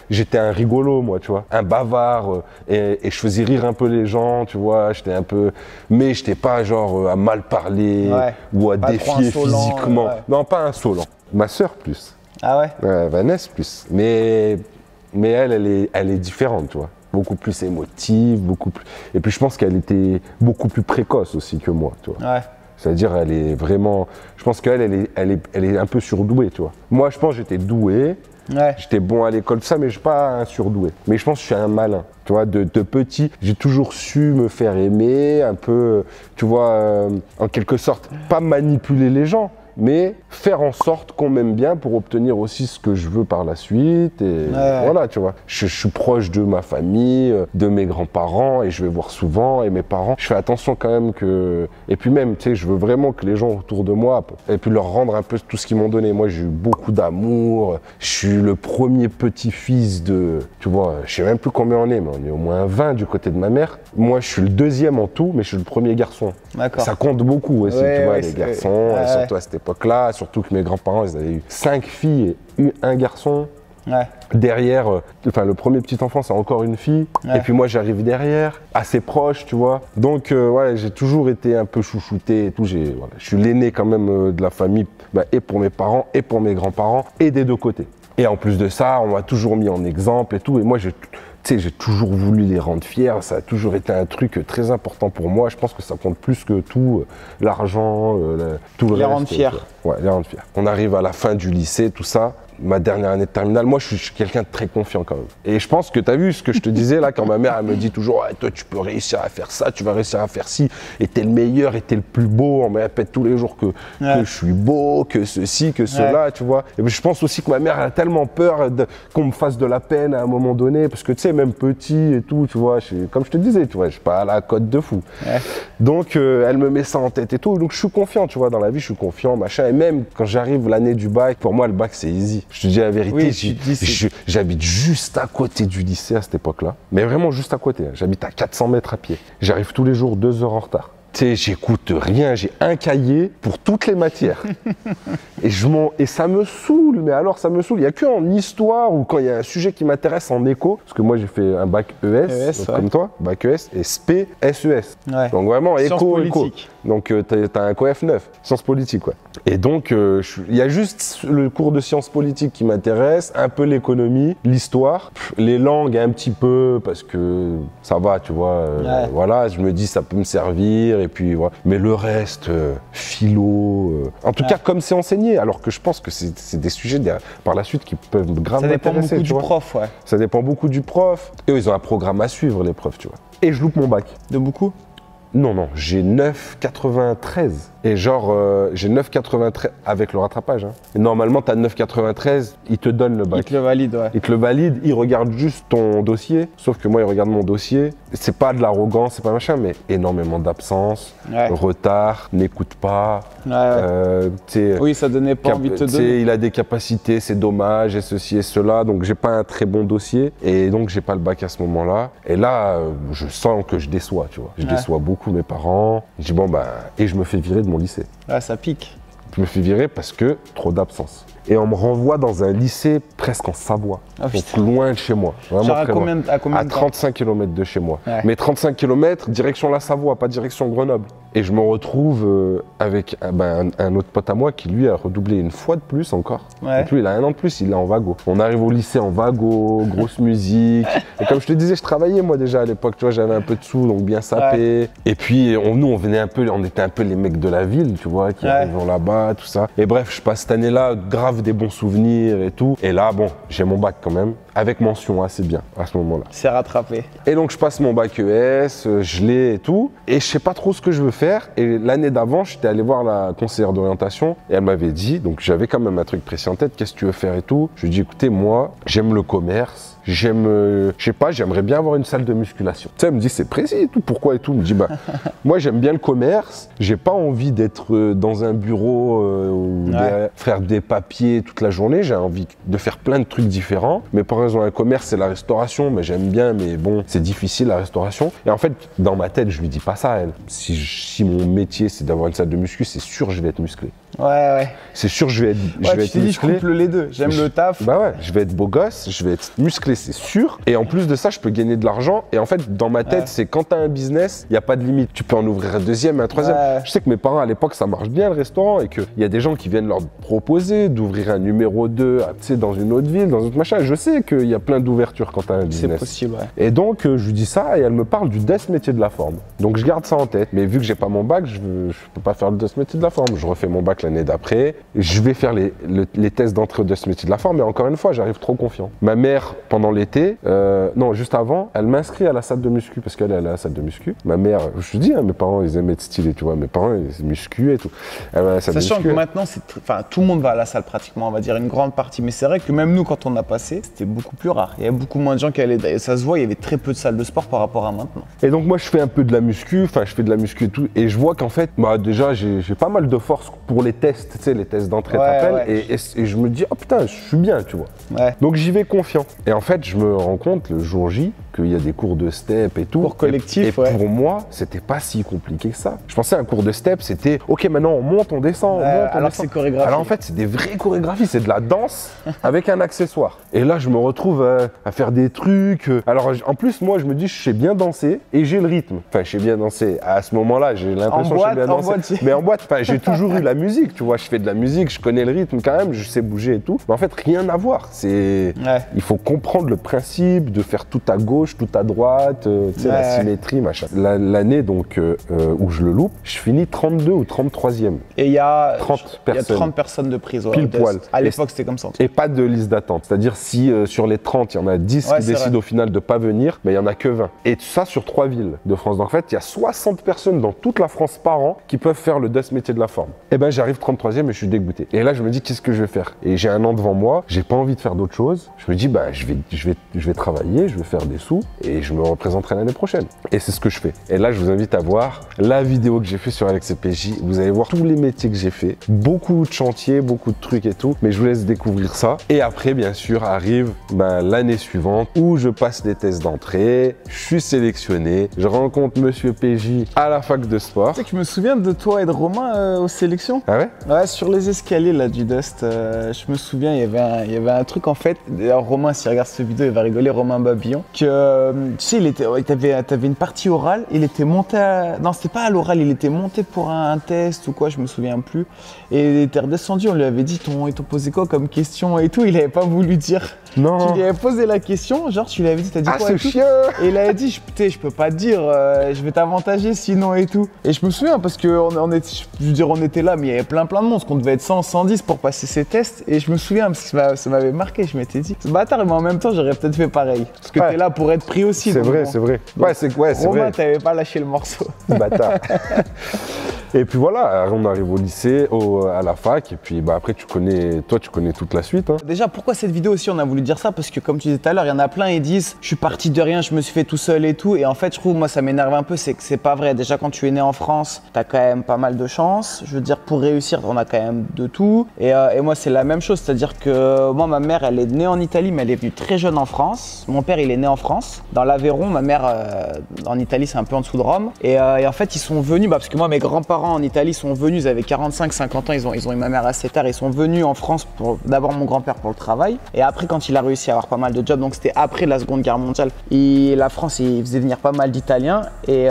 S1: j'étais un rigolo, moi, tu vois, un bavard, et je faisais rire un peu les gens, tu vois, j'étais un peu, mais j'étais pas genre à mal parler ou à pas défier physiquement. Non, pas insolent. Ma sœur plus.
S2: Ah ouais?
S1: Vanessa plus. Mais elle est différente, tu vois. Beaucoup plus émotive, beaucoup plus. Et puis je pense qu'elle était beaucoup plus précoce aussi que moi, tu vois. Ouais. C'est-à-dire, elle est vraiment. Je pense qu'elle, elle est un peu surdouée, tu vois. Moi, je pense que j'étais doué. Ouais. J'étais bon à l'école, tout ça, mais je suis pas un surdoué. Mais je pense que je suis un malin. Tu vois, de petit, j'ai toujours su me faire aimer, un peu, tu vois, en quelque sorte, pas manipuler les gens, mais faire en sorte qu'on m'aime bien pour obtenir aussi ce que je veux par la suite. Et voilà, tu vois. Je suis proche de ma famille, de mes grands-parents, et je vais voir souvent, et mes parents. Je fais attention quand même que... Et puis même, tu sais, je veux vraiment que les gens autour de moi, et puis leur rendre un peu tout ce qu'ils m'ont donné. Moi, j'ai eu beaucoup d'amour. Je suis le premier petit-fils de... Tu vois, je sais même plus combien on est, mais on est au moins 20 du côté de ma mère. Moi, je suis le deuxième en tout, mais je suis le premier garçon. D'accord. Ça compte beaucoup aussi, tu vois, les garçons, surtout à cette époque-là. Surtout que mes grands-parents, ils avaient eu 5 filles et un garçon. Ouais. Derrière, enfin le premier petit enfant, c'est encore une fille. Ouais. Et puis moi, j'arrive derrière, assez proche, tu vois. Donc, ouais, j'ai toujours été un peu chouchouté et tout. Voilà, je suis l'aîné quand même de la famille, et pour mes parents, et pour mes grands-parents, et des deux côtés. Et en plus de ça, on m'a toujours mis en exemple et tout. Et moi, tu sais, j'ai toujours voulu les rendre fiers. Ça a toujours été un truc très important pour moi. Je pense que ça compte plus que tout, l'argent, tout le reste.
S2: Les rendre fiers.
S1: Ouais, les rendre fiers. On arrive à la fin du lycée, tout ça. Ma dernière année de terminale, moi je suis quelqu'un de très confiant quand même. Et je pense que tu as vu ce que je te disais là, quand ma mère elle me dit toujours ouais, toi tu peux réussir à faire ça, tu vas réussir à faire ci, et t'es le meilleur, et t'es le plus beau, on me répète tous les jours que je suis beau, que ceci, que cela, tu vois. Et je pense aussi que ma mère elle a tellement peur qu'on me fasse de la peine à un moment donné, parce que tu sais, même petit et tout, tu vois, comme je te disais, tu vois, je suis pas à la cote de fou. Donc elle me met ça en tête et tout, donc je suis confiant, tu vois, dans la vie je suis confiant, machin, et même quand j'arrive l'année du bac, pour moi le bac c'est easy. Je te dis la vérité, j'habite juste à côté du lycée à cette époque-là. Mais vraiment juste à côté. J'habite à 400 mètres à pied. J'arrive tous les jours 2 heures en retard. Tu sais, j'écoute rien. J'ai un cahier pour toutes les matières. Et ça me saoule. Mais alors, ça me saoule. Il n'y a qu'en histoire ou quand il y a un sujet qui m'intéresse en éco. Parce que moi, j'ai fait un bac ES, comme toi. Bac ES et SP, SES. Ouais. Donc vraiment, éco. Donc, t'as un coef 9, sciences politiques, ouais. Et donc, il y a juste le cours de sciences politiques qui m'intéresse, un peu l'économie, l'histoire, les langues un petit peu, parce que ça va, tu vois. Voilà, je me dis, ça peut me servir, et puis voilà. Mais le reste, philo, en tout cas, comme c'est enseigné, alors que je pense que c'est des sujets par la suite qui peuvent grave m'intéresser.
S2: Ça dépend beaucoup du prof, ouais.
S1: Ça dépend beaucoup du prof. Et ils ont un programme à suivre, les profs, tu vois. Et je loupe mon bac.
S2: De beaucoup ?
S1: Non, j'ai 9,93. Et genre, j'ai 9,93 avec le rattrapage. Hein. Et normalement, t'as 9,93, ils te donnent le bac.
S2: Ils te le valident, ouais.
S1: Ils te le valident, ils regardent juste ton dossier. Sauf que moi, ils regardent mon dossier. C'est pas de l'arrogance, c'est pas machin, mais énormément d'absence, retard, n'écoute pas.
S2: Oui, ça donnait pas envie de te donner.
S1: Il a des capacités, c'est dommage, et ceci et cela. Donc, j'ai pas un très bon dossier. Et donc, j'ai pas le bac à ce moment-là. Et là, je sens que je déçois, tu vois. Je déçois beaucoup mes parents. Je dis, et je me fais virer de mon lycée.
S2: Ah, ça pique.
S1: Je me fais virer parce que trop d'absence. Et on me renvoie dans un lycée presque en Savoie, donc loin de chez moi. Vraiment
S2: genre à combien de temps ?
S1: À 35 km de chez moi. Ouais. Mais 35 km, direction la Savoie, pas direction Grenoble. Et je me retrouve avec un autre pote à moi qui lui a redoublé une fois de plus encore. Ouais. Donc lui, il a 1 an de plus, il est en wago. On arrive au lycée en wago, grosse musique. Et comme je te disais, je travaillais moi déjà à l'époque, tu vois, j'avais un peu de sous, donc bien sapé. Ouais. Et puis on était un peu les mecs de la ville, tu vois, qui arrivaient là-bas, tout ça. Et bref, je passe cette année-là, grave des bons souvenirs et tout. Et là, j'ai mon bac quand même, avec mention assez bien à ce moment-là.
S2: C'est rattrapé.
S1: Et donc je passe mon bac ES, je l'ai et tout. Et je sais pas trop ce que je veux faire. Et l'année d'avant, j'étais allé voir la conseillère d'orientation et elle m'avait dit, donc j'avais quand même un truc précis en tête, qu'est-ce que tu veux faire et tout. Je lui ai dit, écoutez, moi, j'aime le commerce. je sais pas, j'aimerais bien avoir une salle de musculation. Tu sais, elle me dit, c'est précis et tout, pourquoi et tout. Elle me dit, bah, moi j'aime bien le commerce, j'ai pas envie d'être dans un bureau ou faire des papiers toute la journée, j'ai envie de faire plein de trucs différents. Mes parents ont un commerce, c'est la restauration, mais j'aime bien, mais bon, c'est difficile la restauration. Et en fait, dans ma tête, je lui dis pas ça à elle. Si mon métier c'est d'avoir une salle de muscu, c'est sûr je vais être musclé.
S2: Ouais.
S1: C'est sûr je vais être musclé.
S2: Tu t'es dit, je couple les deux, j'aime le taf.
S1: Bah ouais, je vais être beau gosse, je vais être musclé, c'est sûr. Et en plus de ça, je peux gagner de l'argent. Et en fait, dans ma tête, c'est quand t'as un business, il n'y a pas de limite. Tu peux en ouvrir un deuxième, un troisième. Je sais que mes parents, à l'époque, ça marche bien le restaurant et qu'il y a des gens qui viennent leur proposer d'ouvrir un numéro 2, tu sais, dans une autre ville, dans un autre machin. Je sais qu'il y a plein d'ouvertures quand t'as un business.
S2: C'est possible,
S1: Et donc, je lui dis ça et elle me parle du desk métier de la forme. Donc, je garde ça en tête. Mais vu que j'ai pas mon bac, je peux pas faire le desk métier de la forme. Je refais mon bac l'année d'après. Je vais faire les tests d'entrée au desk métier de la forme. Mais encore une fois, j'arrive trop confiant. Ma mère, pendant l'été, non, juste avant, elle m'inscrit à la salle de muscu parce qu'elle est à la salle de muscu. Ma mère, je te dis, hein, mes parents, ils aiment être stylés, tu vois. Mes parents, ils muscu et tout.
S2: Sachant que maintenant, tout le monde va à la salle pratiquement, on va dire une grande partie. Mais c'est vrai que même nous, quand on a passé, c'était beaucoup plus rare. Il y avait beaucoup moins de gens qui allaient. Ça se voit, il y avait très peu de salles de sport par rapport à maintenant.
S1: Et donc moi, je fais un peu de la muscu, je fais de la muscu et tout. Et je vois qu'en fait, déjà, j'ai pas mal de force pour les tests, tu sais, les tests d'entrée, et je me dis, oh putain, je suis bien, tu vois. Donc j'y vais confiant. Et en fait, je me rends compte le jour J qu'il y a des cours de step et tout.
S2: Cours collectifs,
S1: et pour moi, c'était pas si compliqué que ça. Je pensais un cours de step, c'était ok, maintenant on monte, on descend, on monte, on
S2: alors
S1: descend.
S2: c'est chorégraphie.
S1: Alors en fait, c'est des vraies chorégraphies, c'est de la danse avec un accessoire. Et là, je me retrouve à faire des trucs. Alors en plus, moi, je me dis, je sais bien danser et j'ai le rythme. Enfin, je sais bien danser. À ce moment-là, j'ai l'impression que je sais bien danser. Mais en boîte, j'ai toujours eu la musique, tu vois. Je fais de la musique, je connais le rythme quand même, je sais bouger et tout. Mais en fait, rien à voir. Il faut comprendre le principe de faire tout à gauche, tout à droite, la symétrie, machin. L'année donc où je le loupe, je finis 32 ou 33e.
S2: Et il y a
S1: 30 personnes.
S2: Il y a 30 personnes de prise.
S1: Pile poil.
S2: À l'époque, c'était comme ça.
S1: Et pas de liste d'attente. C'est-à-dire si sur les 30, il y en a 10 qui décident au final de pas venir, mais il y en a que 20. Et ça sur 3 villes de France. Donc en fait, il y a 60 personnes dans toute la France par an qui peuvent faire le desk métier de la forme. Et ben j'arrive 33e et je suis dégoûté. Et là, je me dis, qu'est-ce que je vais faire? Et j'ai un an devant moi, j'ai pas envie de faire d'autre chose. Je me dis, bah je vais travailler, je vais faire des sous et je me représenterai l'année prochaine. Et c'est ce que je fais. Et là, je vous invite à voir la vidéo que j'ai fait sur Alex et PJ. Vous allez voir tous les métiers que j'ai fait. Beaucoup de chantiers, beaucoup de trucs et tout. Mais je vous laisse découvrir ça. Et après, bien sûr, arrive l'année suivante où je passe les tests d'entrée. Je suis sélectionné. Je rencontre Monsieur PJ à la fac de sport.
S2: Tu sais que je me souviens de toi et de Romain aux sélections.
S1: Ah ouais?
S2: Ouais, sur les escaliers là du Dust. Je me souviens, il y avait un truc en fait. D'ailleurs, Romain, s'il regarde cette vidéo, il va rigoler. Romain Babillon. Que tu sais, t'avais une partie orale. Il était monté non, c'était pas à l'oral, il était monté pour un test ou quoi, je me souviens plus. Et il était redescendu, on lui avait dit, ils t'ont posé quoi comme question et tout, il avait pas voulu dire.
S1: Non.
S2: Tu lui avais posé la question, genre tu lui avais dit, t'as dit quoi
S1: ce
S2: et tout.
S1: chien.
S2: Et il avait dit, je peux pas te dire, je vais t'avantager sinon et tout. Et je me souviens parce que on était là, mais il y avait plein de monde, parce qu'on devait être 100, 110 pour passer ces tests. Et je me souviens parce que ça m'avait marqué, je m'étais dit, ce bâtard, mais en même temps, j'aurais peut-être fait pareil. Parce que t'es là pour être pris aussi.
S1: C'est vrai, c'est vrai. Ouais, c'est vrai.
S2: Romain, t'avais pas lâché le morceau.
S1: Bâtard. Et puis voilà, on arrive au lycée, à la fac, et puis après tu connais toute la suite. Hein.
S2: Déjà, pourquoi cette vidéo aussi, on a voulu dire ça? Parce que comme tu disais tout à l'heure, il y en a plein, ils disent je suis parti de rien, je me suis fait tout seul et tout. Et en fait, je trouve, moi, ça m'énerve un peu, c'est que c'est pas vrai. Déjà, quand tu es né en France, t'as quand même pas mal de chance. Je veux dire, pour réussir, on a quand même de tout. Et moi, c'est la même chose, c'est-à-dire que moi, ma mère, elle est née en Italie, mais elle est venue très jeune en France. Mon père, il est né en France, dans l'Aveyron. Ma mère, en Italie, c'est un peu en dessous de Rome. Et en fait, ils sont venus, parce que moi, mes grands-parents en Italie sont venus, ils avaient 45-50 ans, ils ont eu ma mère assez tard, ils sont venus en France pour d'abord mon grand-père pour le travail, et après quand il a réussi à avoir pas mal de jobs, donc c'était après la Seconde Guerre mondiale, et la France, il faisait venir pas mal d'Italiens, et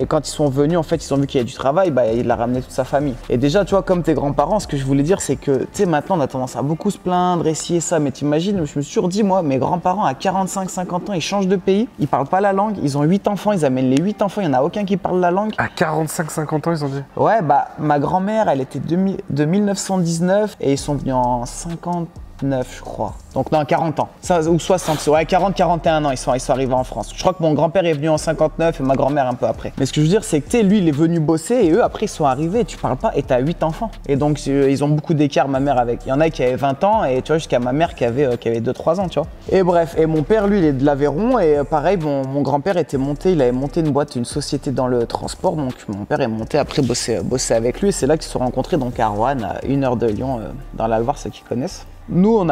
S2: quand ils sont venus, en fait, ils ont vu qu'il y avait du travail, il a ramené toute sa famille. Et déjà, tu vois, comme tes grands-parents, ce que je voulais dire, c'est que, tu sais, maintenant, on a tendance à beaucoup se plaindre, et ça, mais t'imagines, je me suis toujours dit, moi, mes grands-parents, à 45-50 ans, ils changent de pays, ils parlent pas la langue, ils ont 8 enfants, ils amènent les 8 enfants, il y en a aucun qui parle la langue.
S1: À 45-50 ans, ils ont dit?
S2: Ouais, ma grand-mère, elle était de 1919 et ils sont venus en 50. je crois. Donc non, 40 ans. Ça, ou 60, ouais, 41 ans, ils sont arrivés en France. Je crois que mon grand-père est venu en 59 et ma grand-mère un peu après. Mais ce que je veux dire, c'est que tu sais, lui, il est venu bosser et eux, après, ils sont arrivés. Tu parles pas et t'as 8 enfants. Et donc, ils ont beaucoup d'écart, ma mère avec. Il y en a qui avaient 20 ans et tu vois, jusqu'à ma mère qui avait 2-3 ans, tu vois. Et bref, et mon père, lui, il est de l'Aveyron et pareil, mon grand-père il avait monté une boîte, une société dans le transport. Donc, mon père est monté après bosser avec lui et c'est là qu'ils se sont rencontrés, donc à Roanne, à 1 heure de Lyon, dans l'Alvar, ceux qui connaissent. Nous,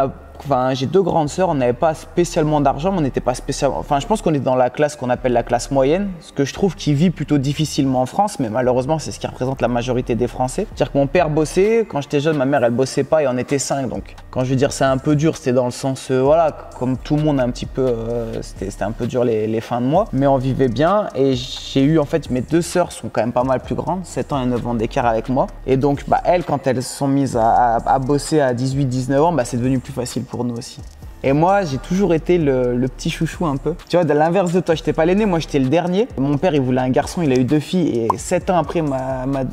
S2: j'ai 2 grandes sœurs, on n'avait pas spécialement d'argent, mais on n'était pas spécialement. Enfin, je pense qu'on est dans la classe qu'on appelle la classe moyenne, ce que je trouve qui vit plutôt difficilement en France, mais malheureusement, c'est ce qui représente la majorité des Français. C'est-à-dire que mon père bossait, quand j'étais jeune, ma mère, elle bossait pas et on était 5. Donc, quand je veux dire c'est un peu dur, c'était dans le sens, voilà, comme tout le monde, un petit peu, c'était un peu dur les fins de mois, mais on vivait bien. Et j'ai eu, en fait, mes 2 sœurs sont quand même pas mal plus grandes, 7 ans et 9 ans d'écart avec moi. Et donc, elles, quand elles se sont mises à bosser à 18-19 ans, c'est devenu plus facile pour nous aussi. Et moi, j'ai toujours été le petit chouchou un peu. Tu vois, de l'inverse de toi, j'étais pas l'aîné, moi j'étais le dernier. Mon père, il voulait un garçon, il a eu 2 filles et 7 ans après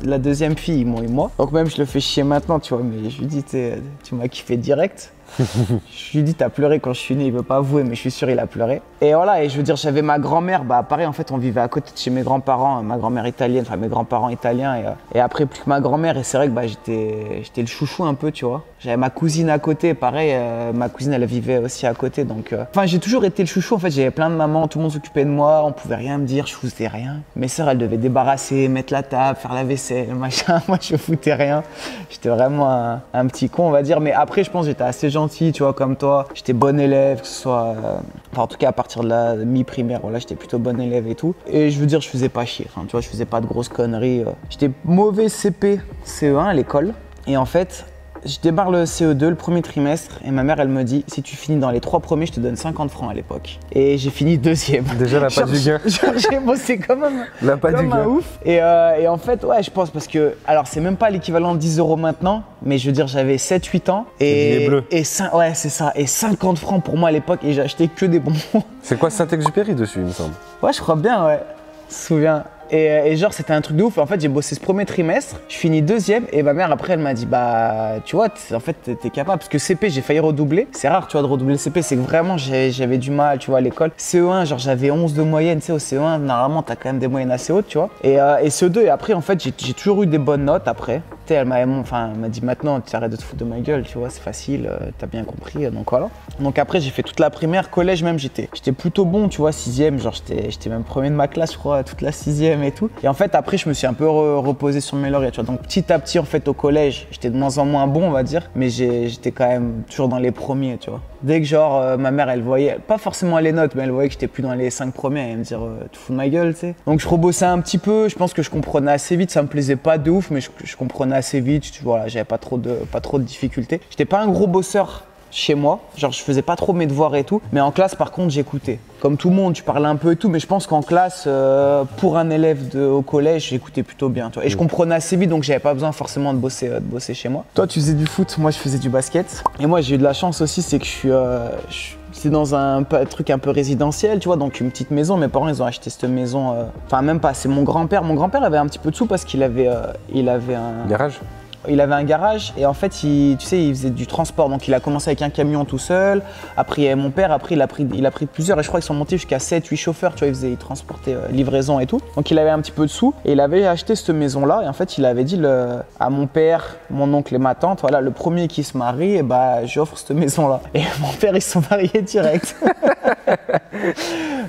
S2: la deuxième fille, ils m'ont eu moi. Donc même, je le fais chier maintenant, tu vois, mais je lui dis, tu m'as kiffé direct. Je lui dis, t'as pleuré quand je suis né, il veut pas avouer, mais je suis sûr il a pleuré. Et voilà, et je veux dire, j'avais ma grand-mère, pareil, en fait, on vivait à côté de chez mes grands-parents, ma grand-mère italienne, enfin mes grands-parents italiens, et après plus que ma grand-mère, et c'est vrai que j'étais le chouchou un peu, tu vois. J'avais ma cousine à côté, pareil, ma cousine, elle vivait aussi à côté, donc... Enfin, j'ai toujours été le chouchou, en fait, j'avais plein de mamans, tout le monde s'occupait de moi, on pouvait rien me dire, je foutais rien. Mes sœurs, elles devaient débarrasser, mettre la table, faire la vaisselle, machin, moi je foutais rien. J'étais vraiment un petit con, on va dire, mais après, je pense que j'étais assez gentil, tu vois, comme toi. J'étais bon élève, que ce soit... Enfin, en tout cas, à partir de la mi-primaire, voilà, j'étais plutôt bon élève et tout. Et je veux dire, je faisais pas chier, enfin, tu vois, je faisais pas de grosses conneries. J'étais mauvais CP, CE1 à l'école. Et en fait, je démarre le CE2, le premier trimestre, et ma mère, elle me dit, si tu finis dans les 3 premiers, je te donne 50 francs à l'époque. Et j'ai fini 2e.
S1: Déjà, la patte du gain.
S2: J'ai bossé comme un ouf. Et en fait, ouais, je pense, parce que, alors, c'est même pas l'équivalent de 10 € maintenant, mais je veux dire, j'avais 7-8 ans. Et ouais, c'est ça. Et 50 francs pour moi à l'époque, et j'ai acheté que des bonbons.
S1: C'est quoi Saint-Exupéry dessus, il me semble?
S2: Ouais, je crois bien, ouais. Je me souviens. Et genre, c'était un truc de ouf. En fait, j'ai bossé ce premier trimestre, je finis 2e et ma mère, après, elle m'a dit, tu vois, en fait, t'es capable. Parce que CP, j'ai failli redoubler. C'est rare, tu vois, de redoubler le CP. C'est que vraiment, j'avais du mal, tu vois, à l'école. CE1, genre, j'avais 11 de moyenne. Tu sais, au CE1, normalement, t'as quand même des moyennes assez hautes, tu vois. Et CE2, et après, en fait, j'ai toujours eu des bonnes notes après. Tu sais, elle m'a dit, maintenant, tu arrêtes de te foutre de ma gueule, tu vois, c'est facile, t'as bien compris. Donc voilà. Donc après, j'ai fait toute la primaire, collège même, j'étais plutôt bon, tu vois, 6e. Genre, j'étais même premier de ma classe, je crois, toute la 6e et tout. Et en fait, après, je me suis un peu reposé sur mes lauriers, tu vois. Donc petit à petit, en fait, au collège, j'étais de moins en moins bon, on va dire, mais j'étais quand même toujours dans les premiers, tu vois. Dès que genre, ma mère, elle voyait, pas forcément les notes, mais elle voyait que j'étais plus dans les 5 premiers, elle allait me dire, tu fous de ma gueule, tu sais. Donc je rebossais un petit peu, je pense que je comprenais assez vite, ça me plaisait pas de ouf, mais je comprenais assez vite, voilà, j'avais pas trop de difficultés. J'étais pas un gros bosseur chez moi, genre je faisais pas trop mes devoirs et tout, mais en classe par contre j'écoutais. Comme tout le monde, tu parlais un peu et tout, mais je pense qu'en classe, pour un élève au collège, j'écoutais plutôt bien, tu vois. Et je comprenais assez vite, donc j'avais pas besoin forcément de bosser chez moi. Toi, tu faisais du foot, moi je faisais du basket. Et moi j'ai eu de la chance aussi, c'est que c'est dans un truc un peu résidentiel, tu vois, donc une petite maison. Mes parents, ils ont acheté cette maison, enfin même pas, c'est mon grand-père. Mon grand-père avait un petit peu de sous parce qu'il avait un...
S1: Garage?
S2: Il avait un garage et en fait, tu sais, il faisait du transport. Donc, il a commencé avec un camion tout seul. Après, il y avait mon père. Après, il a pris plusieurs. Et je crois qu'ils sont montés jusqu'à 7-8 chauffeurs. Tu vois, il transportait livraison et tout. Donc, il avait un petit peu de sous. Et il avait acheté cette maison-là. Et en fait, il avait dit à mon père, mon oncle et ma tante, voilà, le premier qui se marie, et j'offre cette maison-là. Et mon père, ils se sont mariés direct.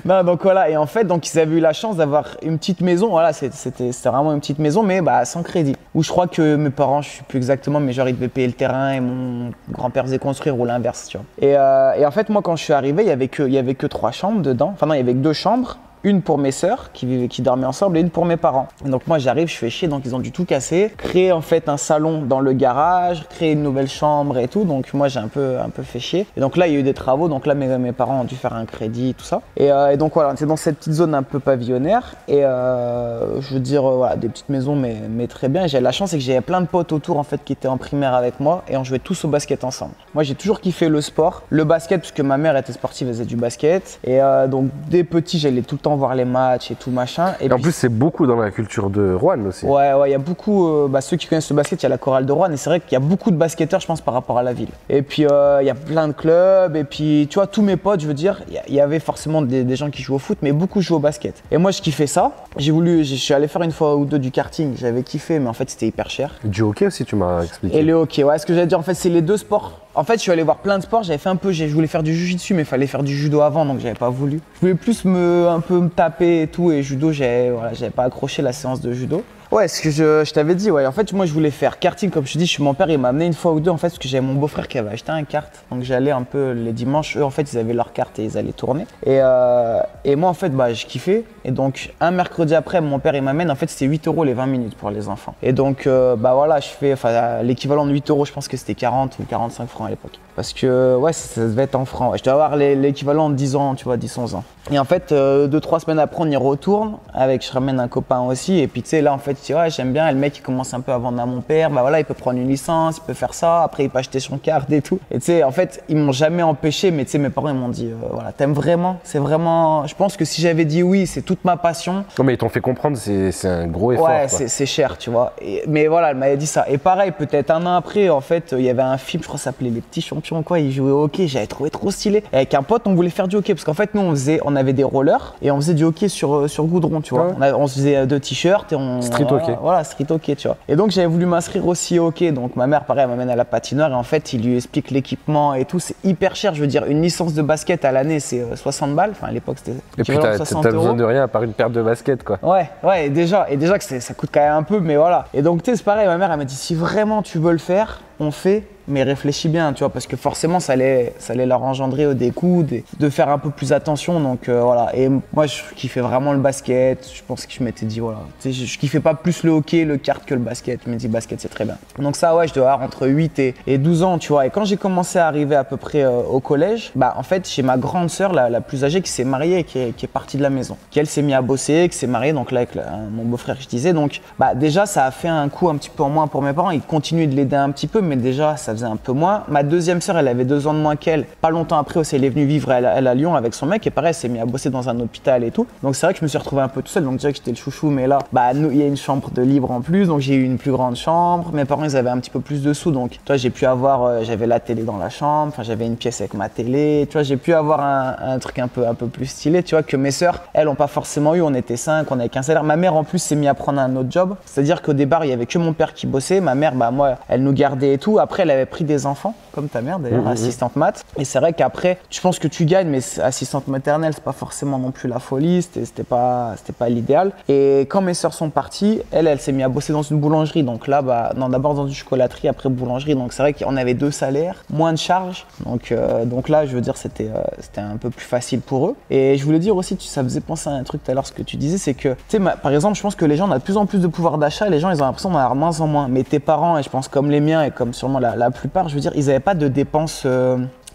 S2: Non, donc voilà. Et en fait, donc, ils avaient eu la chance d'avoir une petite maison. Voilà, c'était vraiment une petite maison, mais sans crédit. Où je crois que mes parents, je sais plus exactement, mais genre ils devaient payer le terrain et mon grand-père faisait construire ou l'inverse, tu vois. Et en fait, moi quand je suis arrivé, il y avait que 3 chambres dedans. Enfin non, il y avait que 2 chambres. Une pour mes sœurs qui dormaient ensemble et une pour mes parents. Et donc moi j'arrive, je fais chier, donc ils ont dû tout casser, créer en fait un salon dans le garage, créer une nouvelle chambre et tout. Donc moi j'ai un peu fait chier. Et donc là il y a eu des travaux, donc là mes parents ont dû faire un crédit, tout ça. Et donc voilà, c'est dans cette petite zone un peu pavillonnaire. Et je veux dire, voilà, des petites maisons mais très bien. J'ai la chance, c'est que j'avais plein de potes autour en fait qui étaient en primaire avec moi et on jouait tous au basket ensemble. Moi j'ai toujours kiffé le sport, le basket, puisque ma mère était sportive, elle faisait du basket. Et donc dès petit j'allais tout le temps temps voir les matchs et tout machin.
S4: Et en plus, c'est beaucoup dans la culture de Roanne aussi.
S2: Ouais, il y a beaucoup, ceux qui connaissent le basket, il y a la chorale de Roanne et c'est vrai qu'il y a beaucoup de basketteurs, je pense, par rapport à la ville. Et puis, il y a plein de clubs et puis, tu vois, tous mes potes, je veux dire, il y avait forcément des gens qui jouent au foot, mais beaucoup jouent au basket. Et moi, je kiffais ça. Je suis allé faire une fois ou deux du karting, j'avais kiffé, mais en fait, c'était hyper cher.
S4: Du hockey aussi, tu m'as expliqué.
S2: Et le hockey, ouais, ce que j'allais dire, en fait, c'est les deux sports. En fait, je suis allé voir plein de sports, je voulais faire du jiu-jitsu, mais il fallait faire du judo avant, donc j'avais pas voulu. Je voulais plus un peu me taper et tout, et judo, j'avais pas accroché la séance de judo. Ouais, ce que je t'avais dit, ouais. En fait, moi, je voulais faire karting, comme je te dis, mon père, il m'a amené une fois ou deux, en fait, parce que j'avais mon beau-frère qui avait acheté un kart. Donc, j'allais un peu les dimanches. Eux, en fait, ils avaient leur carte et ils allaient tourner. Et moi, en fait, je kiffais. Et donc, un mercredi après, mon père, il m'amène. En fait, c'était 8 € les 20 minutes pour les enfants. Et donc, voilà, je fais, l'équivalent de 8 €, je pense que c'était 40 ou 45 francs à l'époque. Parce que, ouais, ça devait être en francs. Ouais. Je dois avoir l'équivalent de 10 ans, tu vois, 10-11 ans. Et en fait, 2-3 semaines après, on y retourne. Je ramène un copain aussi. Et puis, tu sais, là, en fait, ouais, j'aime bien. Et le mec, il commence un peu à vendre à mon père. Voilà, il peut prendre une licence, il peut faire ça. Après, il peut acheter son carte et tout. Et tu sais, en fait, ils m'ont jamais empêché. Mais tu sais, mes parents, ils m'ont dit, voilà, t'aimes vraiment. C'est vraiment. Je pense que si j'avais dit oui, c'est toute ma passion.
S4: Non, mais ils t'ont fait comprendre, c'est un gros effort.
S2: Ouais, c'est cher, tu vois. Mais voilà, elle m'avait dit ça. Et pareil, peut-être un an après, en fait, il y avait un film, je crois, ça s'appelait Les Petits Champions, quoi. Ils jouaient au hockey. J'avais trouvé trop stylé. Et avec un pote, on voulait faire du hockey. Parce qu'en fait, nous, on avait des rollers et on faisait du hockey sur goudron, tu vois.
S4: Ouais.
S2: On se faisait 2 t-shirts et on.
S4: Street hockey.
S2: Voilà, street hockey, tu vois. Et donc, j'avais voulu m'inscrire aussi au hockey. Donc, ma mère, pareil, elle m'amène à la patinoire et en fait, il lui explique l'équipement et tout. C'est hyper cher. Je veux dire, une licence de basket à l'année, c'est 60 balles. Enfin, à l'époque, c'était.
S4: Et puis, t'as besoin de rien à part une paire de baskets, quoi.
S2: Ouais, et déjà que ça coûte quand même un peu, mais voilà. Et donc, tu sais, c'est pareil, ma mère, elle m'a dit, si vraiment tu veux le faire, on fait, mais réfléchis bien, tu vois, parce que forcément, ça allait leur engendrer des coûts, de faire un peu plus attention, donc voilà. Et moi, je kiffais vraiment le basket, je pense que je m'étais dit, voilà, tu sais, je kiffais pas plus le hockey, le kart que le basket, je me dis, basket, c'est très bien. Donc ça, ouais, je dois avoir entre 8 et 12 ans, tu vois, et quand j'ai commencé à arriver à peu près au collège, en fait, j'ai ma grande sœur, la plus âgée, qui s'est mariée, qui est partie de la maison, qui elle s'est mise à bosser, qui s'est mariée, donc là, avec mon beau-frère, je disais, donc déjà, ça a fait un coup un petit peu en moins pour mes parents, ils continuent de l'aider un petit peu, mais déjà, ça faisait un peu moins. Ma deuxième sœur, elle avait 2 ans de moins qu'elle. Pas longtemps après aussi, elle est venue vivre elle à Lyon avec son mec et pareil, elle s'est mise à bosser dans un hôpital et tout. Donc c'est vrai que je me suis retrouvé un peu tout seul. Donc je dirais que j'étais le chouchou, mais là, il y a une chambre de libre en plus, donc j'ai eu une plus grande chambre. Mes parents, ils avaient un petit peu plus de sous, donc toi, j'ai pu avoir, j'avais la télé dans la chambre, enfin j'avais une pièce avec ma télé. Tu vois, j'ai pu avoir un truc un peu plus stylé, tu vois, que mes sœurs, elles ont pas forcément eu. On était 5, on avait qu'un salaire. Ma mère en plus s'est mise à prendre un autre job. C'est-à-dire qu'au départ, il y avait que mon père qui bossait. Ma mère, moi, elle nous gardait et tout. Après, elle avait pris des enfants, comme ta mère d'ailleurs, assistante maths. Et c'est vrai qu'après, je pense que tu gagnes, mais assistante maternelle, c'est pas forcément non plus la folie, c'était pas l'idéal. Et quand mes sœurs sont parties, elle s'est mise à bosser dans une boulangerie. Donc là, d'abord dans une chocolaterie, après boulangerie. Donc c'est vrai qu'on avait 2 salaires, moins de charges. Donc là, je veux dire, c'était un peu plus facile pour eux. Et je voulais dire aussi, ça faisait penser à un truc tout à l'heure, ce que tu disais, c'est que, tu sais, par exemple, je pense que les gens ont de plus en plus de pouvoir d'achat et les gens, ils ont l'impression d'en avoir moins en moins. Mais tes parents, et je pense comme les miens et comme sûrement la plupart, je veux dire, ils n'avaient pas de dépenses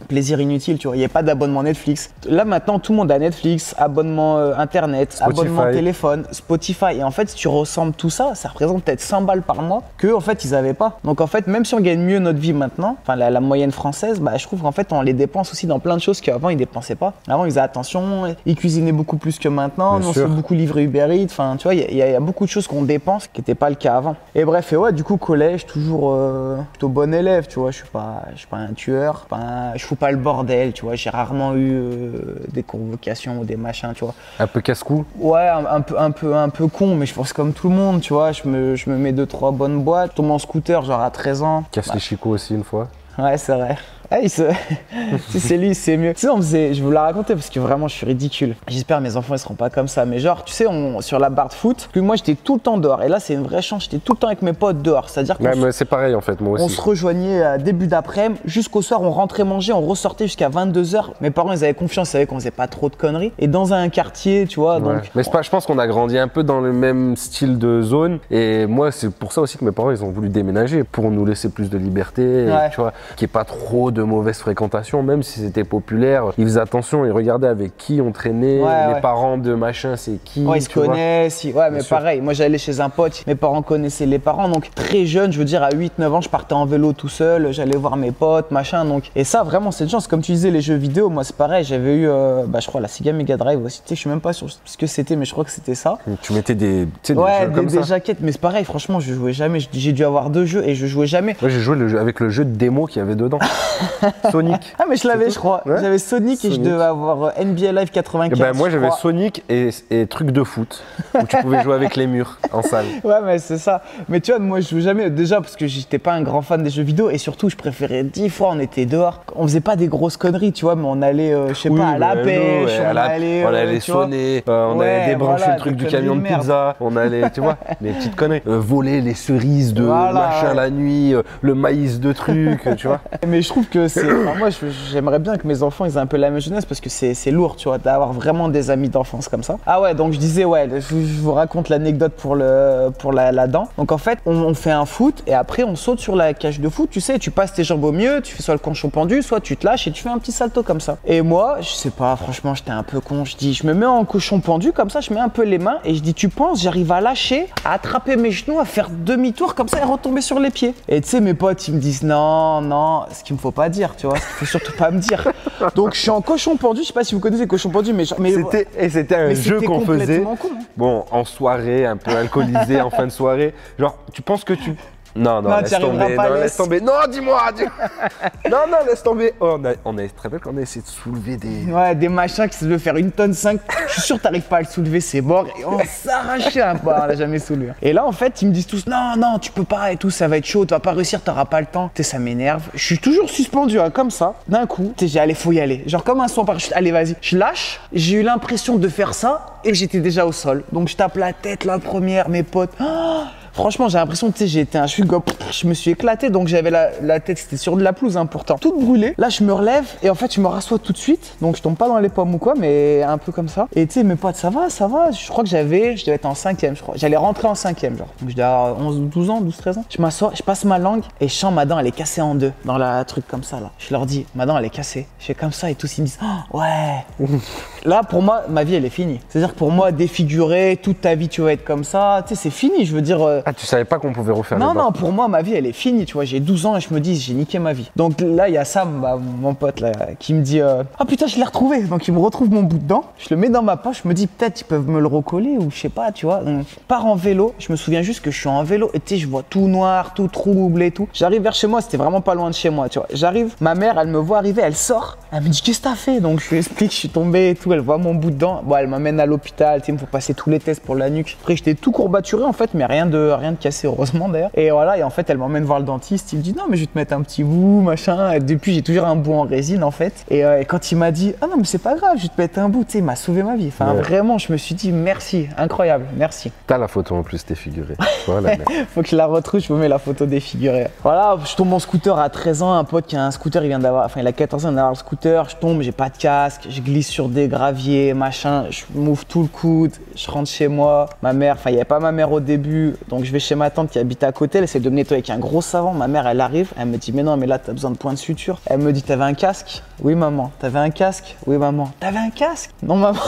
S2: plaisir inutile, tu vois, il n'y a pas d'abonnement Netflix. Là maintenant tout le monde a Netflix, abonnement internet,
S4: Spotify.
S2: Abonnement téléphone, Spotify, et en fait si tu ressembles tout ça, ça représente peut-être 100 balles par mois que en fait ils n'avaient pas. Donc en fait même si on gagne mieux notre vie maintenant, enfin la moyenne française, je trouve qu'en fait on les dépense aussi dans plein de choses qu'avant ils dépensaient pas. Avant ils faisaient attention, ils cuisinaient beaucoup plus que maintenant, on se fait beaucoup livrer Uber Eats, enfin tu vois, il y a beaucoup de choses qu'on dépense qui n'étaient pas le cas avant. Et bref, et ouais, du coup collège, toujours plutôt bon élève, tu vois, je suis pas un tueur, je fous pas le bordel, tu vois, j'ai rarement eu des convocations ou des machins, tu vois.
S4: Un peu casse-cou? Ouais,
S2: un peu con, mais je pense comme tout le monde, tu vois, je me mets 2-3 bonnes boîtes, je tombe en scooter genre à 13 ans.
S4: Casse les chicots aussi une fois?
S2: Ouais, c'est vrai. Si c'est lui, c'est mieux. Tu sais, je vais vous la raconter parce que vraiment je suis ridicule. J'espère mes enfants ils seront pas comme ça. Mais genre, tu sais, sur la barre de foot, que moi j'étais tout le temps dehors. Et là, c'est une vraie chance, j'étais tout le temps avec mes potes dehors. C'est-à-dire que
S4: mais c'est pareil en fait, moi aussi.
S2: On se rejoignait à début d'après-midi, jusqu'au soir, on rentrait manger, on ressortait jusqu'à 22h. Mes parents ils avaient confiance, ils savaient qu'on faisait pas trop de conneries. Et dans un quartier, tu vois. Donc,
S4: mais je pense qu'on a grandi un peu dans le même style de zone. Et moi, c'est pour ça aussi que mes parents ils ont voulu déménager pour nous laisser plus de liberté, tu vois, qu'il n'y ait pas trop de mauvaise fréquentation, même si c'était populaire, ils faisaient attention, ils regardaient avec qui on traînait, les parents de machin, c'est qui.
S2: Ouais, ils se connaissent. Ouais, mais pareil, moi j'allais chez un pote, mes parents connaissaient les parents, donc très jeune, je veux dire, à 8-9 ans, je partais en vélo tout seul, j'allais voir mes potes, machin, donc. Et ça, vraiment, c'est une chance. Comme tu disais, les jeux vidéo, moi c'est pareil, j'avais eu, je crois, la Sega Mega Drive aussi, tu sais, je suis même pas sûr ce que c'était, mais je crois que c'était ça.
S4: Tu mettais des jeux comme
S2: des
S4: ça.
S2: jaquettes, mais c'est pareil, franchement, je jouais jamais, j'ai dû avoir 2 jeux et je jouais jamais.
S4: Moi j'ai joué avec le jeu de démo qu'il y avait dedans, Sonic.
S2: Ah mais je l'avais, je crois, j'avais Sonic et je devais avoir NBA Live 95.
S4: Ben, moi j'avais Sonic et trucs de foot, où tu pouvais jouer avec les murs en salle.
S2: Ouais, mais c'est ça. Mais tu vois, moi je joue jamais, déjà parce que j'étais pas un grand fan des jeux vidéo et surtout je préférais 10 fois, on était dehors. On faisait pas des grosses conneries, tu vois, mais on allait, je sais pas, à la pêche,
S4: on allait sonner, on allait débrancher le truc du camion de pizza, on allait, tu vois, des petites conneries. Voler les cerises de machin la nuit, le maïs de trucs, tu vois.
S2: Mais je trouve que c'est. Enfin, moi, j'aimerais bien que mes enfants ils aient un peu la même jeunesse parce que c'est lourd, tu vois, d'avoir vraiment des amis d'enfance comme ça. Ah ouais, donc je disais, je vous raconte l'anecdote pour la dent. Donc en fait, on fait un foot et après on saute sur la cage de foot, tu sais, tu passes tes jambes au mieux, tu fais soit le cochon pendu, soit tu te lâches et tu fais un petit salto comme ça. Et moi, je sais pas, franchement, j'étais un peu con. Je me mets en cochon pendu comme ça, je mets un peu les mains et je dis, tu penses, j'arrive à lâcher, à attraper mes genoux, à faire demi-tour comme ça et retomber sur les pieds. Et tu sais, mes potes, ils me disent, non, ce qu'il me faut pas dire, tu vois, ce qu'il faut surtout pas me dire. Donc je suis en cochon pendu, je sais pas si vous connaissez le cochon pendu, mais
S4: c'était un jeu qu'on faisait.
S2: Con, hein.
S4: Bon, en soirée, un peu alcoolisé, en fin de soirée. Genre, tu penses que tu. Non, laisse tomber. Non, laisse tomber. Non, dis-moi. Non, laisse tomber. Oh, on a très bien qu'on a essayé de soulever des.
S2: Ouais, des machins qui se veulent faire 1,5 tonne. Je suis sûr que t'arrives pas à le soulever, c'est mort. Et on s'arrachait un peu, on l'a jamais soulevé. Et là, en fait, ils me disent tous, non, tu peux pas et tout, ça va être chaud, tu vas pas réussir, t'auras pas le temps. Tu sais, ça m'énerve. Je suis toujours suspendu, hein, comme ça. D'un coup, tu sais, faut y aller. Genre comme un saut en parachute. Allez, vas-y. Je lâche. J'ai eu l'impression de faire ça et j'étais déjà au sol. Donc je tape la tête, la première, mes potes. Oh, franchement, j'ai l'impression, tu sais, j'ai été un chewing, je me suis éclaté, donc j'avais la tête, c'était sur de la pelouse, hein, pourtant, toute brûlée. Là, je me relève et en fait, je me rassois tout de suite, donc je tombe pas dans les pommes ou quoi, mais un peu comme ça. Et tu sais, mes potes, ça va. Je crois que je devais être en 5e, je crois. J'allais rentrer en 5e, genre. Donc je devais avoir 11 ou 12 ans, 12-13 ans. Je m'assois, je passe ma langue et je sens ma dent, elle est cassée en deux, dans la truc comme ça, là. Je leur dis, ma dent, elle est cassée. Je fais comme ça et tous, ils me disent, oh, ouais. Là, pour moi, ma vie, elle est finie. C'est-à-dire que pour moi, défiguré, toute ta vie, tu vas être comme ça, tu sais, c'est fini, je veux dire.
S4: Ah, tu savais pas qu'on pouvait refaire
S2: Non, pour moi, ma vie, elle est finie, tu vois. J'ai 12 ans et je me dis, j'ai niqué ma vie. Donc là, il y a Sam, mon pote, là, qui me dit, ah putain, je l'ai retrouvé. Donc il me retrouve mon bout de dent. Je le mets dans ma poche. Je me dis, peut-être ils peuvent me le recoller ou je sais pas, tu vois. On part en vélo. Je me souviens juste que je suis en vélo et tu sais, je vois tout noir, tout trouble et tout. J'arrive vers chez moi, c'était vraiment pas loin de chez moi, tu vois. J'arrive, ma mère, elle me voit arriver, elle sort. Elle me dit, qu'est-ce que t'as fait? Donc je lui explique, je suis tombé et tout. Elle voit mon bout de dent. Bon, elle m'amène à l'hôpital, tu sais, il me faut passer tous les tests pour la nuque. Après, j'étais tout courbaturé en fait, mais rien de cassé, heureusement d'ailleurs. Et voilà, et en fait, elle m'emmène voir le dentiste. Il me dit, non, mais je vais te mettre un petit bout, machin. Et depuis, j'ai toujours un bout en résine en fait. Et quand il m'a dit, ah non, mais c'est pas grave, je vais te mettre un bout, tu sais, il m'a sauvé ma vie. Enfin, vraiment, je me suis dit, merci, incroyable, merci.
S4: T'as la photo en plus défigurée. Voilà,
S2: faut que je la retrouve, je vous mets la photo défigurée. Voilà, je tombe en scooter à 13 ans. Un pote qui a un scooter, il a 14 ans, il vient d'avoir le scooter. Je tombe, j'ai pas de casque, je glisse sur des graviers, machin. Je m'ouvre tout le coude, je rentre chez moi. Ma mère, il n'y avait pas ma mère au début, donc je vais chez ma tante qui habite à côté. Elle essaie de me nettoyer avec un gros savon. Ma mère, elle arrive, elle me dit, mais non, mais là, t'as besoin de points de suture. Elle me dit, t'avais un casque? Oui, maman. T'avais un casque? Oui, maman. T'avais un casque? Non, maman.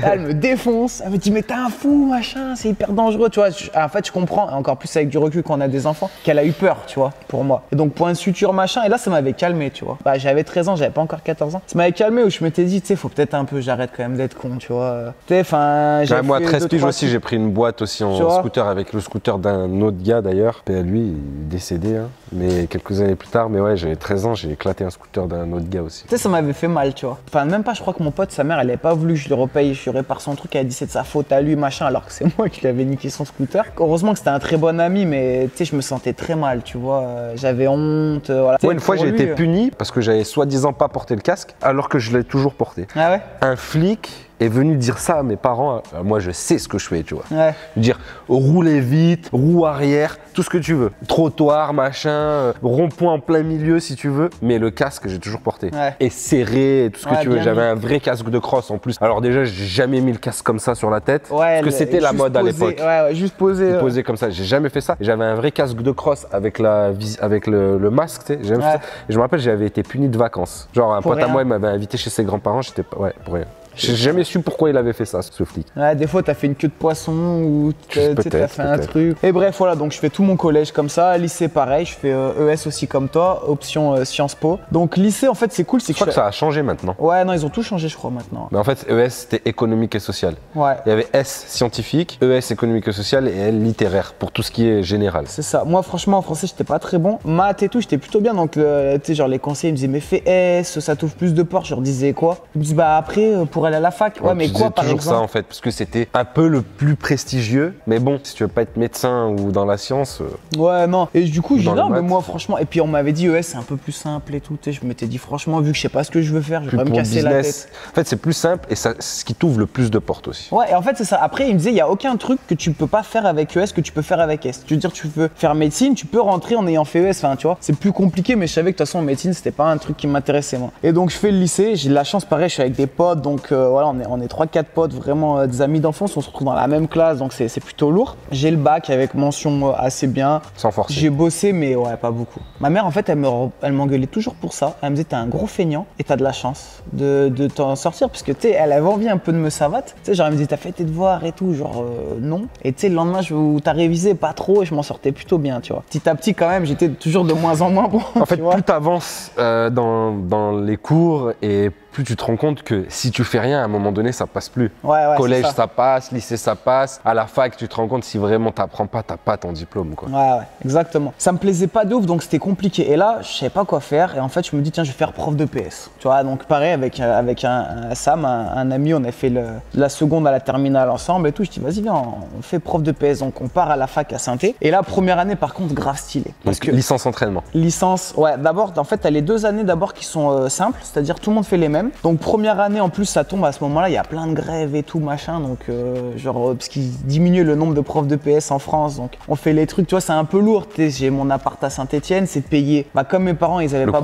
S2: Elle me défonce. Elle me dit, mais t'es un fou, machin, c'est hyper dangereux, tu vois. En fait, je comprends, encore plus avec du recul quand on a des enfants, qu'elle a eu peur, tu vois, pour moi. Et donc, point de suture, machin. Et là, ça m'avait calmé, tu vois. Bah, j'avais 13 ans, j'avais pas encore 14 ans. Ça m'avait calmé où je m'étais dit, tu sais, faut peut-être un peu, j'arrête quand même d'être con, tu vois. Tu sais, enfin,
S4: moi, à 13 piges aussi, j'ai pris une boîte aussi en scooter avec le scooter d'un autre gars d'ailleurs. Et lui, il est décédé, hein. Mais quelques années plus tard, mais ouais, j'avais 13 ans, j'ai éclaté un scooter d'un autre gars aussi.
S2: Tu sais, ça m'avait fait mal, tu vois. Enfin, même pas, je crois que mon pote, sa mère, elle avait pas voulu que je le repaye, je lui répare son truc, elle a dit c'est de sa faute à lui, machin, alors que c'est moi qui lui avais niqué son scooter. Heureusement que c'était un très bon ami, mais tu sais, je me sentais très mal, tu vois. J'avais honte, voilà.
S4: Moi, une fois, j'ai été puni parce que j'avais soi-disant pas porté le casque, alors que je l'ai toujours porté.
S2: Ah ouais?
S4: Un flic est venu dire ça à mes parents, moi je sais ce que je fais, tu vois.
S2: Ouais.
S4: Dire rouler vite, roue arrière, tout ce que tu veux. Trottoir, machin, rond-point en plein milieu si tu veux. Mais le casque, j'ai toujours porté.
S2: Ouais.
S4: Et serré, tout ce que tu veux. J'avais un vrai casque de cross en plus. Alors déjà, j'ai jamais mis le casque comme ça sur la tête.
S2: Ouais,
S4: parce que c'était la mode à l'époque.
S2: Ouais, juste posé.
S4: Posé comme ça. J'ai jamais fait ça. J'avais un vrai casque de cross avec le masque, tu sais. J'ai jamais fait ça. Et je me rappelle, j'avais été puni de vacances. Genre, un pote à moi, il m'avait invité chez ses grands-parents. J'étais pas. Ouais, pour rien. J'ai jamais su pourquoi il avait fait ça, ce flic.
S2: Ouais, des fois, t'as fait une queue de poisson ou t'as fait un truc. Et bref, voilà, donc je fais tout mon collège comme ça. Lycée, pareil, je fais ES aussi comme toi, option Sciences Po. Donc, lycée, en fait, c'est cool.
S4: Je crois que ça a changé maintenant.
S2: Ouais, non, ils ont tout changé, je crois, maintenant.
S4: Mais en fait, ES, c'était économique et social.
S2: Ouais.
S4: Il y avait S, scientifique, ES, économique et social, et L, littéraire, pour tout ce qui est général.
S2: C'est ça. Moi, franchement, en français, j'étais pas très bon. Maths et tout, j'étais plutôt bien. Donc, tu sais, genre, les conseillers me disaient, mais fais S, ça t'ouvre plus de portes. Je leur disais quoi? Ils me disaient, bah après, pour aller à la fac. Ouais, mais quoi, par exemple?
S4: Toujours ça, en fait, parce que c'était un peu le plus prestigieux. Mais bon, si tu veux pas être médecin ou dans la science.
S2: Ouais, non. Et du coup, je dis non, mais moi, franchement. Et puis, on m'avait dit, ES, c'est un peu plus simple et tout. Tu sais, je m'étais dit, franchement, vu que je sais pas ce que je veux faire, je vais pas me casser la tête.
S4: En fait, c'est plus simple et c'est ce qui t'ouvre le plus de portes aussi.
S2: Ouais, et en fait, c'est ça. Après, il me disait, il y a aucun truc que tu peux pas faire avec ES que tu peux faire avec S. Tu veux dire, tu veux faire médecine, tu peux rentrer en ayant fait ES. Enfin, tu vois, c'est plus compliqué, mais je savais que de toute façon, en médecine, c'était pas un truc qui m'intéressait, moi. Et donc, je fais le lycée. J'ai de la chance, pareil, je suis avec des potes. Donc, voilà, on est 3-4 potes, vraiment des amis d'enfance. On se retrouve dans la même classe, donc c'est plutôt lourd. J'ai le bac avec mention assez bien.
S4: Sans forcer.
S2: J'ai bossé, mais ouais, pas beaucoup. Ma mère, en fait, elle m'engueulait toujours pour ça. Elle me disait, t'es un gros feignant et t'as de la chance de t'en sortir. Parce que, tu sais, elle avait envie un peu de me savate. Tu sais, genre, elle me disait, t'as fait tes devoirs et tout. Genre, non. Et tu sais, le lendemain, t'as révisé pas trop et je m'en sortais plutôt bien, tu vois. Petit à petit, quand même, j'étais toujours de moins en moins bon.
S4: En fait, plus t'avances dans les cours et plus tu te rends compte que si tu fais rien, à un moment donné, ça passe plus.
S2: Ouais,
S4: collège, ça passe, lycée, ça passe. À la fac, tu te rends compte si vraiment t'apprends pas, t'as pas ton diplôme, quoi.
S2: Ouais, exactement. Ça me plaisait pas de ouf, donc c'était compliqué. Et là, je savais pas quoi faire. Et en fait, je me dis, tiens, je vais faire prof de PS. Tu vois, donc pareil, avec Sam, un ami, on a fait la seconde à la terminale ensemble et tout. Je dis, vas-y, viens, on fait prof de PS. Donc on part à la fac à Saint-Étienne. Et là, première année, par contre, grave stylé.
S4: Parce que licence entraînement.
S2: Licence, ouais. D'abord, en fait, t'as les 2 années d'abord qui sont simples, c'est-à-dire tout le monde fait les mêmes. Donc première année, en plus, ça tombe à ce moment-là, il y a plein de grèves et tout, machin. Donc, parce qu'ils diminuent le nombre de profs de PS en France. Donc, on fait les trucs, tu vois, c'est un peu lourd. J'ai mon appart à Saint-Étienne, c'est payé. Bah, comme mes parents, ils avaient pas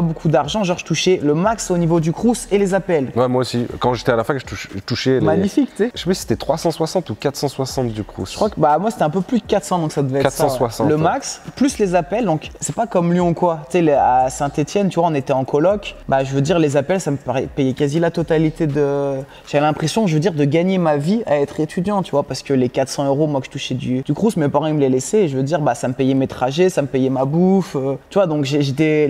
S2: beaucoup d'argent. Genre, je touchais le max au niveau du Crous et les APL.
S4: Ouais, moi aussi. Quand j'étais à la fac, je touchais
S2: Magnifique, tu sais.
S4: Je sais pas si c'était 360 ou 460 du Crous.
S2: Je crois que, moi, c'était un peu plus de 400, donc ça devait être
S4: 460,
S2: ça. Ouais. Le max, plus les appels. Donc, c'est pas comme Lyon, quoi. Tu sais, à Saint-Étienne, tu vois, on était en coloc. Bah, je veux dire, les appels, ça me payait quasi la totalité de. J'avais l'impression, je veux dire, de gagner ma vie à être étudiant, tu vois, parce que les 400 €, moi, que je touchais du Crous, mes parents, ils me les laissaient. Et je veux dire, bah, ça me payait mes trajets, ça me payait ma bouffe. Tu vois, donc j'étais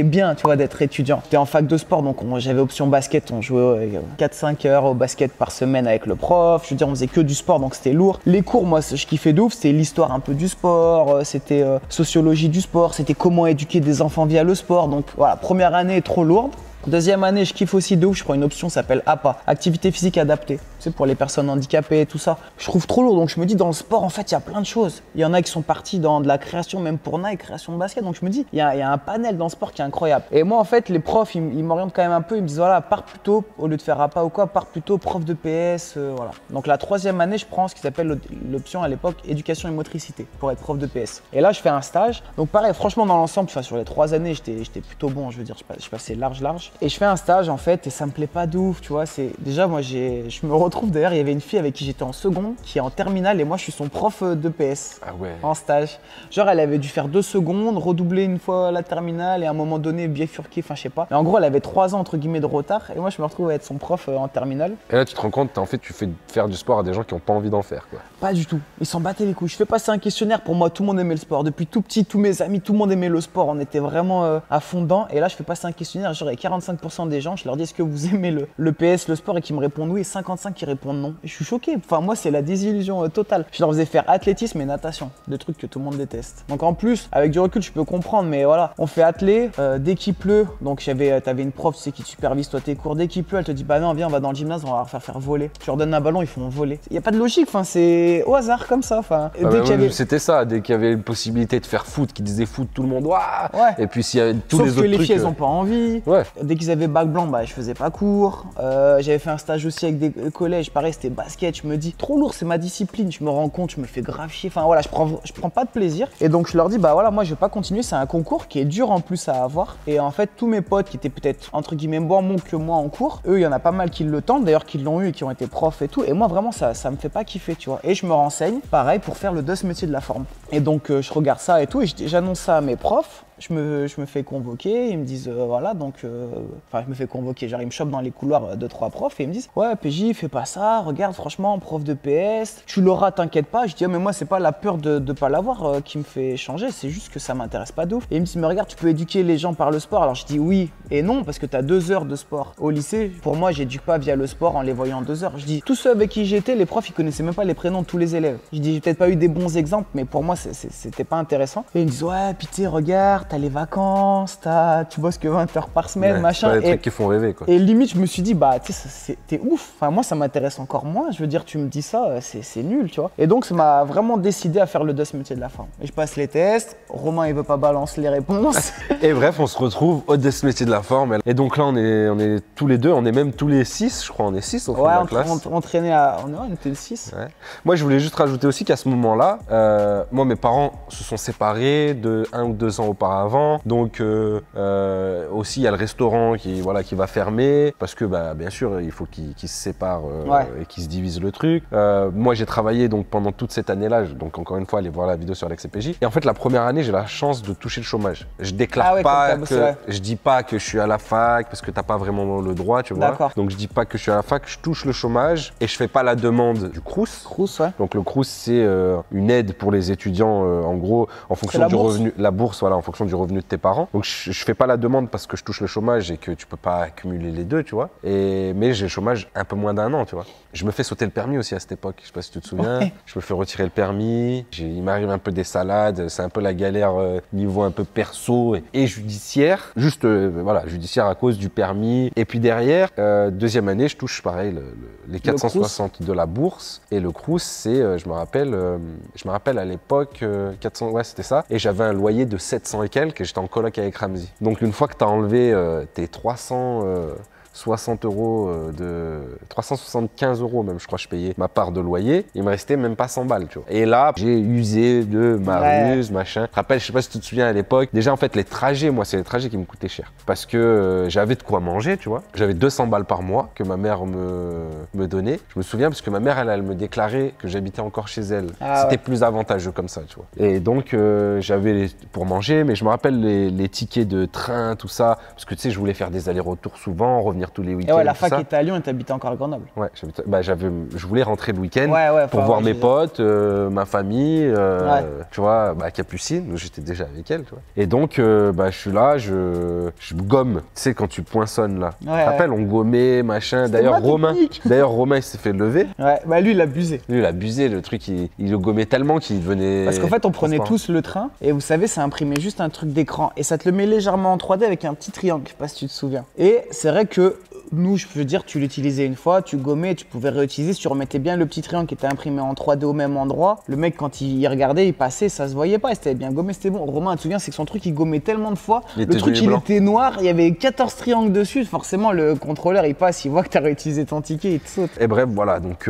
S2: bien, tu vois, d'être étudiant. J'étais en fac de sport, donc j'avais option basket. On jouait 4-5 heures au basket par semaine avec le prof. Je veux dire, on faisait que du sport, donc c'était lourd. Les cours, moi, je kiffais de ouf. C'était l'histoire un peu du sport, c'était sociologie du sport, c'était comment éduquer des enfants via le sport. Donc voilà, première année trop lourde. Deuxième année, je kiffe aussi de ouf, je prends une option qui s'appelle APA, activité physique adaptée. Tu sais, pour les personnes handicapées et tout ça. Je trouve trop lourd, donc je me dis dans le sport, en fait, il y a plein de choses. Il y en a qui sont partis dans de la création, même pour Nike, création de basket. Donc je me dis, il y a un panel dans le sport qui est incroyable. Et moi, en fait, les profs, ils m'orientent quand même un peu. Ils me disent, voilà, pars plutôt, au lieu de faire APA ou quoi, pars plutôt prof de PS, voilà. Donc la troisième année, je prends ce qui s'appelle l'option à l'époque éducation et motricité pour être prof de PS. Et là, je fais un stage. Donc pareil, franchement, dans l'ensemble, sur les 3 années, j'étais plutôt bon, je veux dire, je passais large. Et je fais un stage en fait et ça me plaît pas de ouf, tu vois. Déjà moi je me retrouve, d'ailleurs il y avait une fille avec qui j'étais en seconde qui est en terminale et moi je suis son prof de PS.
S4: Ah ouais.
S2: En stage. Genre elle avait dû faire 2 secondes, redoubler une fois la terminale et à un moment donné bifurquer, enfin je sais pas. Mais en gros elle avait 3 ans entre guillemets de retard et moi je me retrouve à être son prof en terminale.
S4: Et là tu te rends compte, en fait tu fais faire du sport à des gens qui ont pas envie d'en faire, quoi.
S2: Pas du tout, ils s'en battaient les couilles. Je fais passer un questionnaire, pour moi tout le monde aimait le sport. Depuis tout petit, tous mes amis, tout le monde aimait le sport. On était vraiment à fond dedans. Et là je fais passer un questionnaire, genre il y a 45% des gens, je leur dis est-ce que vous aimez le PS, le sport, et qui me répondent oui, et 55 qui répondent non. Et je suis choqué, enfin moi c'est la désillusion totale. Je leur faisais faire athlétisme et natation, des trucs que tout le monde déteste. Donc en plus, avec du recul je peux comprendre, mais voilà, on fait athlé, dès qu'il pleut, donc t'avais une prof, tu sais, qui te supervise toi tes cours, dès qu'il pleut, elle te dit bah non viens on va dans le gymnase, on va leur faire voler. Tu leur donnes un ballon, ils font voler. Il y a pas de logique, enfin c'est au hasard comme ça, enfin.
S4: C'était ça, dès qu'il y avait une possibilité de faire foot, qui disait foot, tout le monde ouah.
S2: Ouais.
S4: Et puis s'il y avait tous
S2: Sauf
S4: les autres trucs.
S2: Sauf que les filles elles ont pas envie.
S4: Ouais.
S2: dès qu'ils avaient bac blanc, bah, je faisais pas cours. J'avais fait un stage aussi avec des collèges, pareil, c'était basket. Je me dis, trop lourd, c'est ma discipline. Je me rends compte, je me fais grave chier. Enfin voilà, je prends pas de plaisir. Et donc je leur dis, bah voilà, moi je vais pas continuer. C'est un concours qui est dur en plus à avoir. Et en fait, tous mes potes qui étaient peut-être entre guillemets moins bons que moi en cours, eux, il y en a pas mal qui le tentent, d'ailleurs qui l'ont eu et qui ont été profs et tout. Et moi vraiment, ça me fait pas kiffer, tu vois. Et je me renseigne, pareil, pour faire le DOS métier de la forme. Et donc je regarde ça et tout, et j'annonce ça à mes profs. Je me fais convoquer, ils me disent voilà, donc enfin je me fais convoquer, genre ils me chopent dans les couloirs 2-3 profs et ils me disent ouais PJ fais pas ça, regarde franchement prof de PS, tu l'auras t'inquiète pas. Je dis mais moi c'est pas la peur de pas l'avoir qui me fait changer, c'est juste que ça m'intéresse pas de ouf. Et ils me disent mais regarde tu peux éduquer les gens par le sport. Alors je dis oui et non parce que t'as 2 heures de sport. Au lycée pour moi j'éduque pas via le sport en les voyant 2 heures. Je dis tous ceux avec qui j'étais, les profs ils connaissaient même pas les prénoms de tous les élèves. Je dis j'ai peut-être pas eu des bons exemples mais pour moi c'était pas intéressant. Et ils me disent ouais pitié regarde t'as les vacances, tu bosses que 20 heures par semaine, machin.
S4: C'est des trucs qui font rêver, quoi.
S2: Et limite, je me suis dit, bah, tu sais, t'es ouf. Enfin, moi, ça m'intéresse encore moins. Je veux dire, tu me dis ça, c'est nul, tu vois. Et donc, ça m'a vraiment décidé à faire le DOS métier de la forme. Et je passe les tests. Romain, il veut pas balancer les réponses.
S4: Et bref, on se retrouve au DOS métier de la forme. Et donc là, on est tous les deux, on est même tous les 6, je crois, on est 6 au fond de la classe.
S2: On traînait à. On était le 6. Ouais.
S4: Moi, je voulais juste rajouter aussi qu'à ce moment-là, moi, mes parents se sont séparés de 1 ou 2 ans auparavant. Donc aussi il y a le restaurant qui va fermer parce que bah, bien sûr il faut qu'ils se séparent et qu'ils se divisent le truc. Moi j'ai travaillé donc pendant toute cette année-là, donc encore une fois allez voir la vidéo sur l'AlexCPJ. Et en fait la première année j'ai la chance de toucher le chômage. Je déclare pas je dis pas que je suis à la fac parce que t'as pas vraiment le droit, tu vois. Donc je dis pas que je suis à la fac, je touche le chômage et je fais pas la demande du Crous.
S2: Ouais.
S4: Donc le Crous c'est une aide pour les étudiants en gros en fonction du revenu, la bourse voilà en fonction du revenu de tes parents. Donc je fais pas la demande parce que je touche le chômage et que tu peux pas accumuler les deux, tu vois. Mais j'ai le chômage un peu moins d'1 an, tu vois. Je me fais sauter le permis aussi à cette époque, je sais pas si tu te souviens. Ouais. Je me fais retirer le permis, il m'arrive un peu des salades, c'est un peu la galère niveau un peu perso et judiciaire. Juste voilà, judiciaire à cause du permis. Et puis derrière, deuxième année, je touche pareil les 460 de la bourse. Et le Crous, c'est, je me rappelle à l'époque, 400, ouais c'était ça. Et j'avais un loyer de 700 et quelques et j'étais en coloc avec Ramzi. Donc une fois que tu as enlevé tes 360 euros 375 euros même je crois je payais ma part de loyer, il me restait même pas 100 balles, tu vois. Et là j'ai usé de ma ruse, machin. Je te rappelle, je sais pas si tu te souviens à l'époque, déjà en fait les trajets, moi c'est les trajets qui me coûtaient cher parce que j'avais de quoi manger, tu vois. J'avais 200 balles par mois que ma mère me donnait. Je me souviens parce que ma mère elle me déclarait que j'habitais encore chez elle. C'était plus avantageux comme ça, tu vois. Et donc j'avais pour manger, mais je me rappelle les tickets de train, tout ça, parce que tu sais je voulais faire des allers-retours souvent, revenir tous les week-ends.
S2: Et ouais, la fac était à Lyon et t'habitais encore à Grenoble.
S4: Ouais, je voulais rentrer le week-end pour voir mes potes, ma famille, tu vois, Capucine, j'étais déjà avec elle, tu vois. Et donc, je suis là, je gomme, tu sais, quand tu poinçonnes là. Tu te rappelles, on gommait, machin. D'ailleurs, Romain, il s'est fait lever.
S2: Ouais, bah lui, il a abusé.
S4: Lui, il a abusé, le truc, il le gommait tellement qu'il devenait.
S2: Parce qu'en fait, on prenait tous le train et vous savez, ça imprimait juste un truc d'écran et ça te le met légèrement en 3D avec un petit triangle, je sais pas si tu te souviens. Et c'est vrai que nous, je veux dire, tu l'utilisais une fois, tu gommais, tu pouvais réutiliser, si tu remettais bien le petit triangle qui était imprimé en 3D au même endroit, le mec quand il regardait, il passait, ça se voyait pas, c'était bien gommé, c'était bon. Romain, tu te souviens, c'est que son truc il gommait tellement de fois, le truc il était noir, il y avait 14 triangles dessus, forcément le contrôleur il passe, il voit que tu as réutilisé ton ticket, il te saute.
S4: Et bref, voilà, donc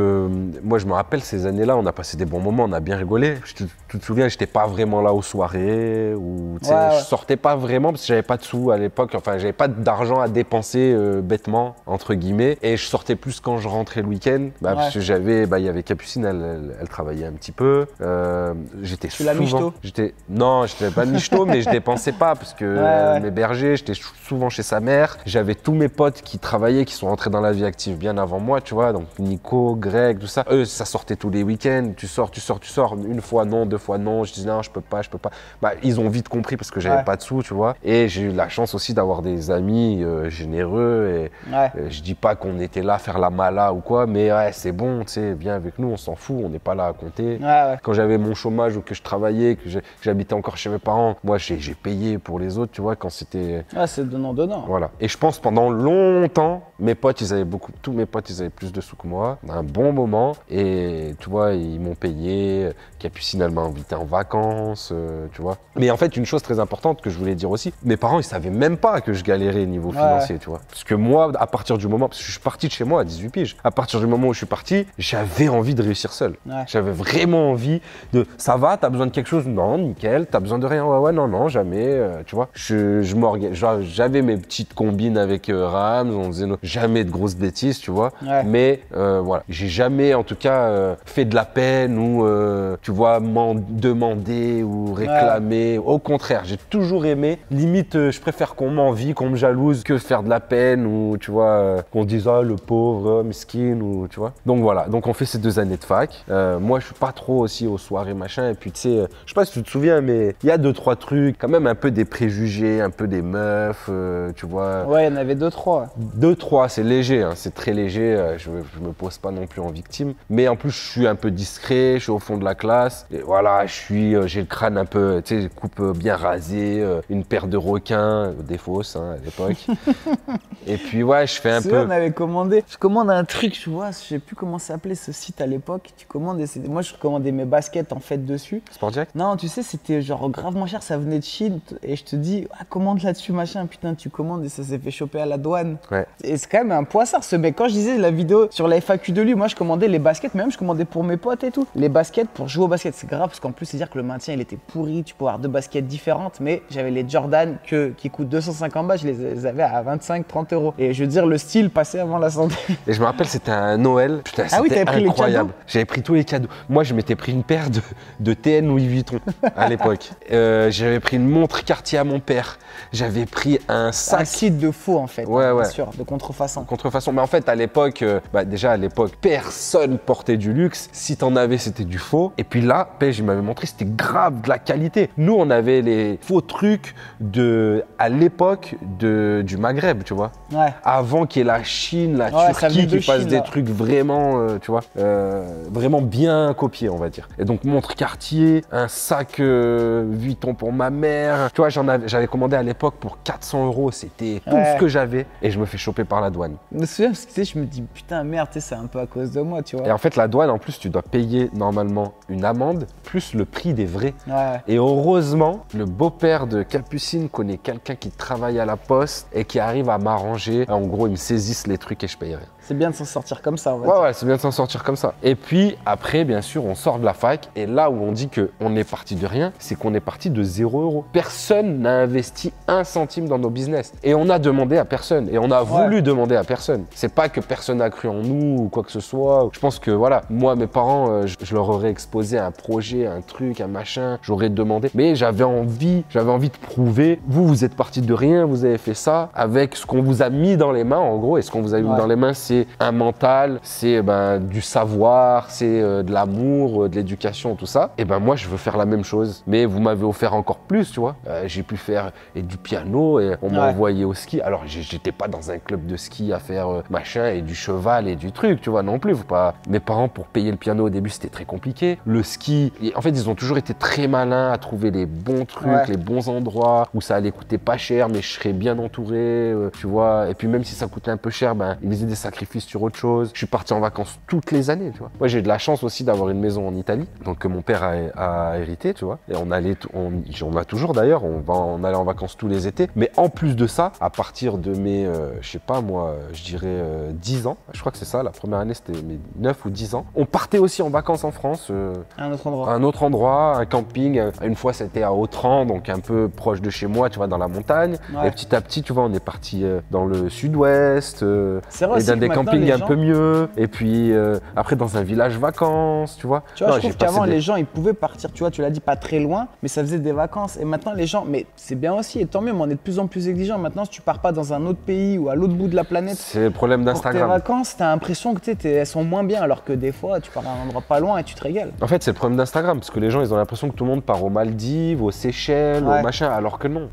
S4: moi je me rappelle ces années-là, on a passé des bons moments, on a bien rigolé. Tu te souviens, j'étais pas vraiment là aux soirées, ou je sortais pas vraiment parce que j'avais pas de sous à l'époque, enfin j'avais pas d'argent à dépenser bêtement entre guillemets, et je sortais plus quand je rentrais le week-end, parce que il y avait Capucine, elle travaillait un petit peu, j'étais souvent... Non, j'étais pas michto, mais je dépensais pas parce que m'héberger, j'étais souvent chez sa mère, j'avais tous mes potes qui travaillaient, qui sont rentrés dans la vie active bien avant moi, tu vois, donc Nico, Greg, tout ça, eux ça sortait tous les week-ends, tu sors, une fois non, 2 fois non, je disais non, je peux pas, ils ont vite compris parce que j'avais pas de sous, tu vois, et j'ai eu la chance aussi d'avoir des amis généreux et Je dis pas qu'on était là à faire la mala ou quoi, mais ouais, c'est bon, tu sais, viens avec nous, on s'en fout, on n'est pas là à compter. Quand j'avais mon chômage ou que je travaillais, que j'habitais encore chez mes parents, moi j'ai payé pour les autres, tu vois, quand c'était...
S2: c'est donnant-donnant.
S4: Voilà. Et je pense pendant longtemps, mes potes, tous mes potes, ils avaient plus de sous que moi, un bon moment, et tu vois, ils m'ont payé, Capucine, elle m'a invité en vacances, tu vois. Mais en fait, une chose très importante que je voulais dire aussi, mes parents, ils savaient même pas que je galérais niveau financier, tu vois. Parce que moi, à partir du moment, parce que je suis parti de chez moi à 18 piges, à partir du moment où je suis parti, j'avais envie de réussir seul. J'avais vraiment envie de, ça va, t'as besoin de quelque chose? Non, nickel, t'as besoin de rien? Ouais, non, jamais, tu vois. J'avais mes petites combines avec Rams, on faisait jamais de grosses bêtises, tu vois. Mais voilà, j'ai jamais, en tout cas, fait de la peine ou, tu vois, m'en demander ou réclamer. Au contraire, j'ai toujours aimé. Limite, je préfère qu'on m'envie, qu'on me jalouse que faire de la peine ou, tu vois, qu'on dise, ah, le pauvre, miskin ou, tu vois. Donc voilà, donc on fait ces 2 années de fac. Moi, je suis pas trop aussi aux soirées, machin. Et puis, tu sais, je sais pas si tu te souviens, mais il y a 2-3 trucs, quand même un peu des préjugés, un peu des meufs, tu vois.
S2: Ouais, il y en avait 2-3.
S4: 2-3, c'est léger, hein, c'est très léger. Je me pose pas non plus en victime. Mais en plus, je suis un peu discret, je suis au fond de la classe. Et voilà, j'ai le crâne un peu, tu sais, coupe bien rasée, une paire de requins, des fausses hein, à l'époque. Et puis ouais, je fais un peu.
S2: On avait commandé. Je commande un truc, tu vois, je sais plus comment s'appelait ce site à l'époque. Tu commandes et moi je commandais mes baskets en fait dessus.
S4: Sportjack?
S2: Non, tu sais, c'était genre gravement cher, ça venait de Chine et je te dis, commande là-dessus machin, putain, tu commandes et ça s'est fait choper à la douane. Et c'est quand même un poissard ce mec. Quand je disais la vidéo sur la FAQ de lui, moi je commandais les baskets, même je commandais pour mes potes et tout. Les baskets pour jouer au basket, c'est grave parce qu'en plus c'est dire que le maintien il était pourri, tu peux avoir 2 baskets différentes, mais j'avais les Jordan qui coûtent 250 balles, je les avais à 25-30 euros. Et je veux dire, le style passait avant la santé.
S4: Et je me rappelle, c'était un Noël, putain, c'était incroyable. J'avais pris tous les cadeaux. Moi, je m'étais pris une paire de TN Louis Vuitton à l'époque. J'avais pris une montre Cartier à mon père. J'avais pris un sac.
S2: Un site de faux en fait, bien sûr, de contrefaçon.
S4: Contrefaçon. Mais en fait, à l'époque, déjà à l'époque, personne portait du luxe. Si t'en avais, c'était du faux. Et puis là, Pej, il m'avait montré, c'était grave de la qualité. Nous, on avait les faux trucs à l'époque du Maghreb, tu vois. Avant qu'il y ait la Chine, la Turquie qui fassent des trucs vraiment, tu vois, vraiment bien copiés, on va dire. Et donc, montre Cartier, un sac Vuitton pour ma mère. Tu vois, j'avais commandé à l'époque pour 400 €. C'était tout ce que j'avais. Et je me fais choper par la douane.
S2: Je me souviens parce que tu sais, je me dis, putain, merde, c'est un peu à cause de moi, tu vois.
S4: Et en fait, la douane, en plus, tu dois payer normalement une amende plus le prix des vrais. Et heureusement, le beau-père de Capucine connaît quelqu'un qui travaille à la poste et qui arrive à m'arranger. En gros, ils me saisissent les trucs et je paye rien.
S2: C'est bien de s'en sortir comme ça,
S4: ouais, c'est bien de s'en sortir comme ça. Et puis après, bien sûr, on sort de la fac et là où on dit qu'on est parti de rien, c'est qu'on est parti de 0 €. Personne n'a investi 1 centime dans nos business. Et on a demandé à personne et on a voulu demander à personne. C'est pas que personne n'a cru en nous ou quoi que ce soit. Je pense que voilà, moi, mes parents, je leur aurais exposé un projet, un truc, un machin, j'aurais demandé. Mais j'avais envie de prouver, vous êtes parti de rien, vous avez fait ça avec ce qu'on vous a mis dans les mains en gros. Et ce qu'on vous a mis dans les mains, c'est un mental, c'est du savoir, c'est de l'amour, de l'éducation, tout ça. Et moi, je veux faire la même chose. Mais vous m'avez offert encore plus, tu vois. J'ai pu faire du piano et on m'a envoyé au ski. Alors, j'étais pas dans un club de ski à faire machin et du cheval et du truc, tu vois, non plus. Mes parents, pour payer le piano au début, c'était très compliqué. Le ski, en fait, ils ont toujours été très malins à trouver les bons trucs, les bons endroits où ça allait coûter pas cher, mais je serais bien entouré, tu vois. Et puis, même si ça coûtait un peu cher, ils faisaient des sacrifices sur autre chose. Je suis parti en vacances toutes les années, tu vois. Moi, j'ai de la chance aussi d'avoir une maison en Italie, donc que mon père a hérité, tu vois. Et on a toujours d'ailleurs, on allait en vacances tous les étés. Mais en plus de ça, à partir de mes, je sais pas moi, je dirais 10 ans, je crois que c'est ça, la première année c'était mes 9 ou 10 ans, on partait aussi en vacances en France.
S2: Un autre endroit.
S4: Un autre endroit, un camping. Une fois c'était à Autran, donc un peu proche de chez moi, tu vois, dans la montagne. Et petit à petit, tu vois, on est parti dans le sud-ouest.
S2: C'est vrai aussi que
S4: campings un peu mieux. Et puis après, dans un village vacances, tu vois.
S2: Tu vois, je trouve qu'avant, les gens, ils pouvaient partir, tu vois, tu l'as dit, pas très loin, mais ça faisait des vacances. Et maintenant, les gens, mais c'est bien aussi, et tant mieux, mais on est de plus en plus exigeants. Maintenant, si tu pars pas dans un autre pays ou à l'autre bout de la planète,
S4: c'est le problème d'Instagram.
S2: Pour tes vacances, t'as l'impression que elles sont moins bien, alors que des fois, tu pars à un endroit pas loin et tu te régales.
S4: En fait, c'est le problème d'Instagram, parce que les gens, ils ont l'impression que tout le monde part aux Maldives, aux Seychelles, au machin, alors que non.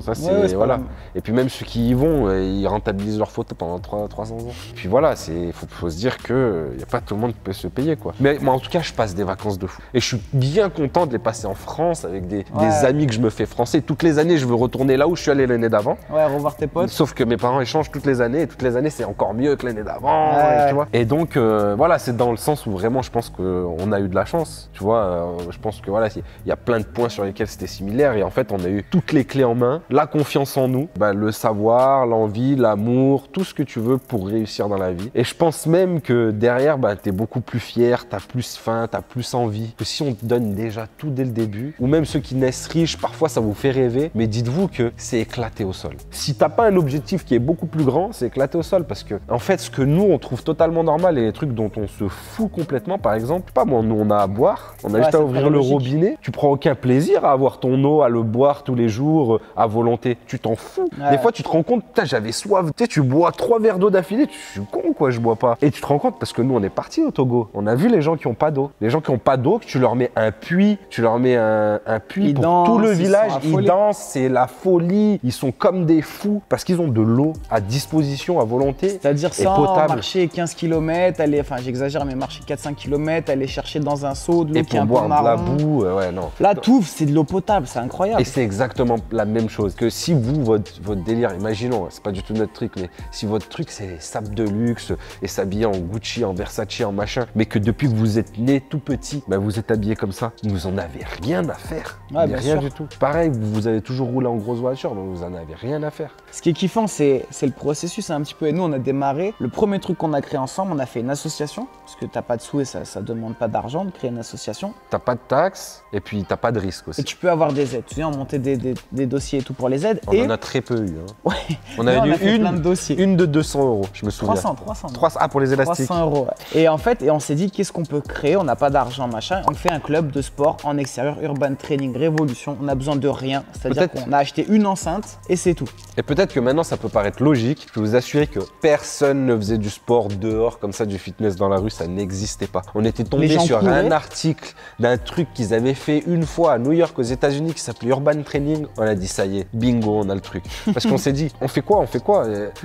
S4: Ça c'est voilà. Et puis même ceux qui y vont, ils rentabilisent leurs photos pendant 300 ans. Et puis voilà, faut se dire que y a pas tout le monde qui peut se payer quoi. Mais moi en tout cas, je passe des vacances de fou. Et je suis bien content de les passer en France avec des amis que je me fais français. Toutes les années, je veux retourner là où je suis allé l'année d'avant.
S2: Ouais, revoir tes potes.
S4: Sauf que mes parents échangent toutes les années, et toutes les années c'est encore mieux que l'année d'avant, tu vois. Et donc voilà, c'est dans le sens où vraiment je pense qu'on a eu de la chance, tu vois. Je pense que voilà, il y a plein de points sur lesquels c'était similaire et en fait on a eu toutes les clés en main, la confiance en nous, le savoir, l'envie, l'amour, tout ce que tu veux pour réussir dans la vie. Et je pense même que derrière, t'es beaucoup plus fier, t'as plus faim, t'as plus envie. Que si on te donne déjà tout dès le début, ou même ceux qui naissent riches, parfois ça vous fait rêver, mais dites-vous que c'est éclaté au sol. Si t'as pas un objectif qui est beaucoup plus grand, c'est éclaté au sol parce que en fait ce que nous on trouve totalement normal et les trucs dont on se fout complètement, par exemple, je sais pas moi, nous on a à boire, on a juste à ouvrir le robinet, tu prends aucun plaisir à avoir ton eau, à le boire tous les jours à volonté, tu t'en fous. Des fois tu te rends compte, putain j'avais soif, tu bois 3 verres d'eau d'affilée, tu suis con quoi, je bois pas. Et tu te rends compte parce que nous on est partis au Togo, on a vu les gens qui ont pas d'eau, les gens qui ont pas d'eau, que tu leur mets un puits, un puits
S2: ils
S4: pour
S2: dansent,
S4: tout le village, ils dansent, c'est la folie, ils sont comme des fous parce qu'ils ont de l'eau à disposition à volonté.
S2: C'est-à-dire sans marcher 15 km, aller, enfin j'exagère mais marcher 4-5 km, aller chercher dans un seau de l'eau qui est un peu marron.
S4: De la boue, ouais non.
S2: Là tout c'est de l'eau potable, c'est incroyable.
S4: Et c'est exactement la même chose que si vous, votre délire, imaginons, c'est pas du tout notre truc, mais si votre truc c'est les sapes de luxe et s'habiller en Gucci, en Versace, en machin, mais que depuis que vous êtes né tout petit, vous êtes habillé comme ça, vous en avez rien à faire. Rien du tout. Pareil, vous avez toujours roulé en grosse voiture, donc vous en avez rien à faire.
S2: Ce qui est kiffant, c'est le processus un petit peu. Et nous, on a démarré. Le premier truc qu'on a créé ensemble, on a fait une association, parce que t'as pas de sous et ça demande pas d'argent de créer une association.
S4: T'as pas de taxes et puis t'as pas de risque aussi.
S2: Et tu peux avoir des aides. Tu viens, on montait des dossiers et tout pour les aides.
S4: On en a très peu eu. Hein.
S2: Ouais.
S4: On avait eu
S2: plein de dossiers.
S4: Une de 200 €, je me souviens.
S2: 300.
S4: Ah, pour les élastiques.
S2: 300 €. Ouais. Et en fait, on s'est dit, qu'est-ce qu'on peut créer? On n'a pas d'argent, machin. On fait un club de sport en extérieur, Urban Training Révolution. On a besoin de rien. C'est-à-dire qu'on a acheté une enceinte et c'est tout.
S4: Et peut-être que maintenant, ça peut paraître logique. Je peux vous assurer que personne ne faisait du sport dehors comme ça, du fitness dans la rue. Ça n'existait pas. On était tombé sur un article d'un truc qu'ils avaient fait une fois à New York, aux États-Unis, qui s'appelait Urban Training. On a dit, ça y est, bingo, on a le truc. Parce qu'on s'est dit, on fait quoi?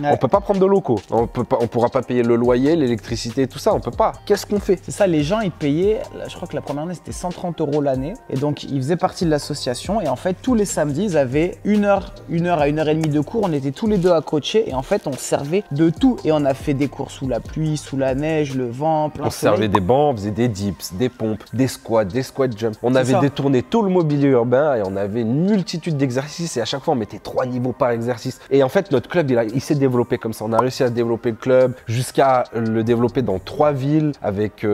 S4: On peut pas prendre de locaux. On pourra pas payer le loyer, l'électricité, tout ça. On peut pas. Qu'est-ce qu'on fait?
S2: C'est ça, les gens, ils payaient, je crois que la première année, c'était 130 € l'année. Et donc, ils faisaient partie de l'association. Et en fait, tous les samedis, ils avaient 1 heure à 1 heure et demie de cours. On était tous les deux à coacher. Et en fait, on servait de tout. Et on a fait des cours sous la pluie, sous la neige, le vent, plein de soleil.
S4: On servait des bancs, on faisait des dips, des pompes, des squat jumps. On avait détourné tout le mobilier urbain et on avait une multitude d'exercices. Et à chaque fois, on mettait 3 niveaux par exercice. Et en fait, notre club, il s'est développé comme ça. On a réussi à développer le club jusqu'à le développer dans 3 villes avec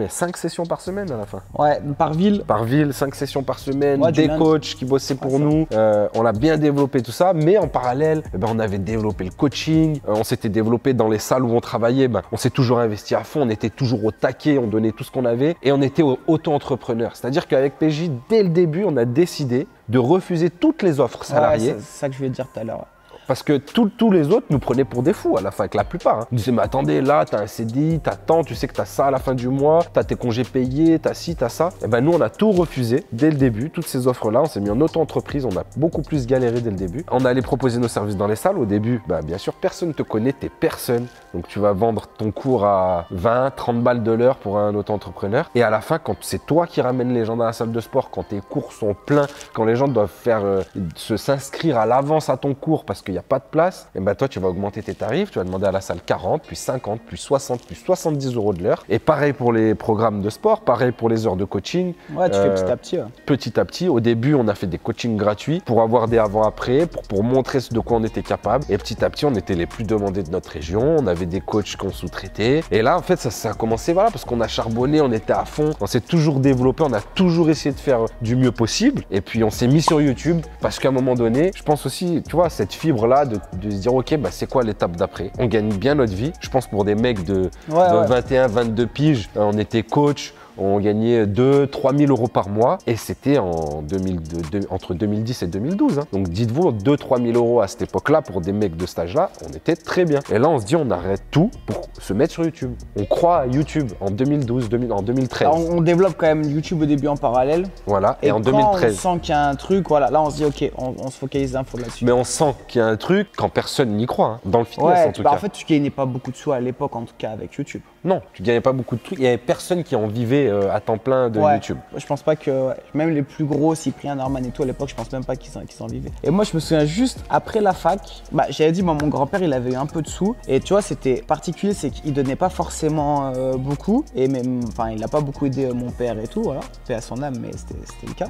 S4: 5 sessions par semaine à la fin.
S2: Ouais, par ville.
S4: Par ville, 5 sessions par semaine, des coachs qui bossaient pour nous. On a bien développé tout ça, mais en parallèle, on avait développé le coaching. On s'était développé dans les salles où on travaillait. On s'est toujours investi à fond. On était toujours au taquet. On donnait tout ce qu'on avait et on était auto-entrepreneur. C'est-à-dire qu'avec PJ, dès le début, on a décidé de refuser toutes les offres salariées.
S2: C'est ça que je voulais dire tout à l'heure.
S4: Parce que tous les autres nous prenaient pour des fous à la fin, avec la plupart. Ils disaient, mais attendez, là, t'as un CDI, t'as tant, tu sais que t'as ça à la fin du mois, t'as tes congés payés, t'as ci, t'as ça. Et nous, on a tout refusé dès le début, toutes ces offres-là. On s'est mis en auto-entreprise, on a beaucoup plus galéré dès le début. On allait proposer nos services dans les salles. Au début, bien sûr, personne ne te connaît, t'es personne. Donc, tu vas vendre ton cours à 20, 30 balles de l'heure pour un auto-entrepreneur. Et à la fin, quand c'est toi qui ramènes les gens dans la salle de sport, quand tes cours sont pleins, quand les gens doivent s'inscrire à l'avance à ton cours parce qu'il n'y a pas de place, et toi tu vas augmenter tes tarifs, tu vas demander à la salle 40, puis 50, puis 60, puis 70 € de l'heure. Et pareil pour les programmes de sport, pareil pour les heures de coaching.
S2: Ouais, tu fais petit à petit.
S4: Petit à petit. Au début, on a fait des coachings gratuits pour avoir des avant-après, pour montrer de quoi on était capable. Et petit à petit, on était les plus demandés de notre région. On avait des coachs qu'on sous-traitait. Et là, en fait, ça a commencé, parce qu'on a charbonné, on était à fond. On s'est toujours développé, on a toujours essayé de faire du mieux possible. Et puis, on s'est mis sur YouTube parce qu'à un moment donné, je pense aussi, tu vois, cette fibre là, de se dire, ok, bah, c'est quoi l'étape d'après? On gagne bien notre vie. Je pense pour des mecs de 21, 22 piges, on était coach. On gagnait 2-3 000 euros par mois et c'était entre 2010 et 2012. Hein. Donc dites-vous, 2-3 000 euros à cette époque-là pour des mecs de stage là, on était très bien. Et là, on se dit, on arrête tout pour se mettre sur YouTube. On croit à YouTube en 2012, en 2013.
S2: Alors, on développe quand même YouTube au début en parallèle.
S4: Voilà, et en
S2: quand
S4: 2013.
S2: on sent qu'il y a un truc, voilà, là on se dit, ok, on se focalise un peu là-dessus.
S4: Mais on sent qu'il y a un truc quand personne n'y croit, hein, dans le fitness en tout cas.
S2: En fait, tu gagnais pas beaucoup de sous à l'époque, en tout cas avec YouTube.
S4: Non, tu gagnais pas beaucoup de trucs. Il y avait personne qui en vivait à temps plein de YouTube.
S2: Je pense pas que, même les plus gros, Cyprien, Norman et tout à l'époque, je pense même pas qu'ils en vivaient. Et moi, je me souviens juste après la fac, j'avais dit, moi, mon grand-père, il avait eu un peu de sous. Et tu vois, c'était particulier, c'est qu'il donnait pas forcément beaucoup. Et même, enfin, il a pas beaucoup aidé mon père et tout, voilà. Paix à son âme, mais c'était le cas.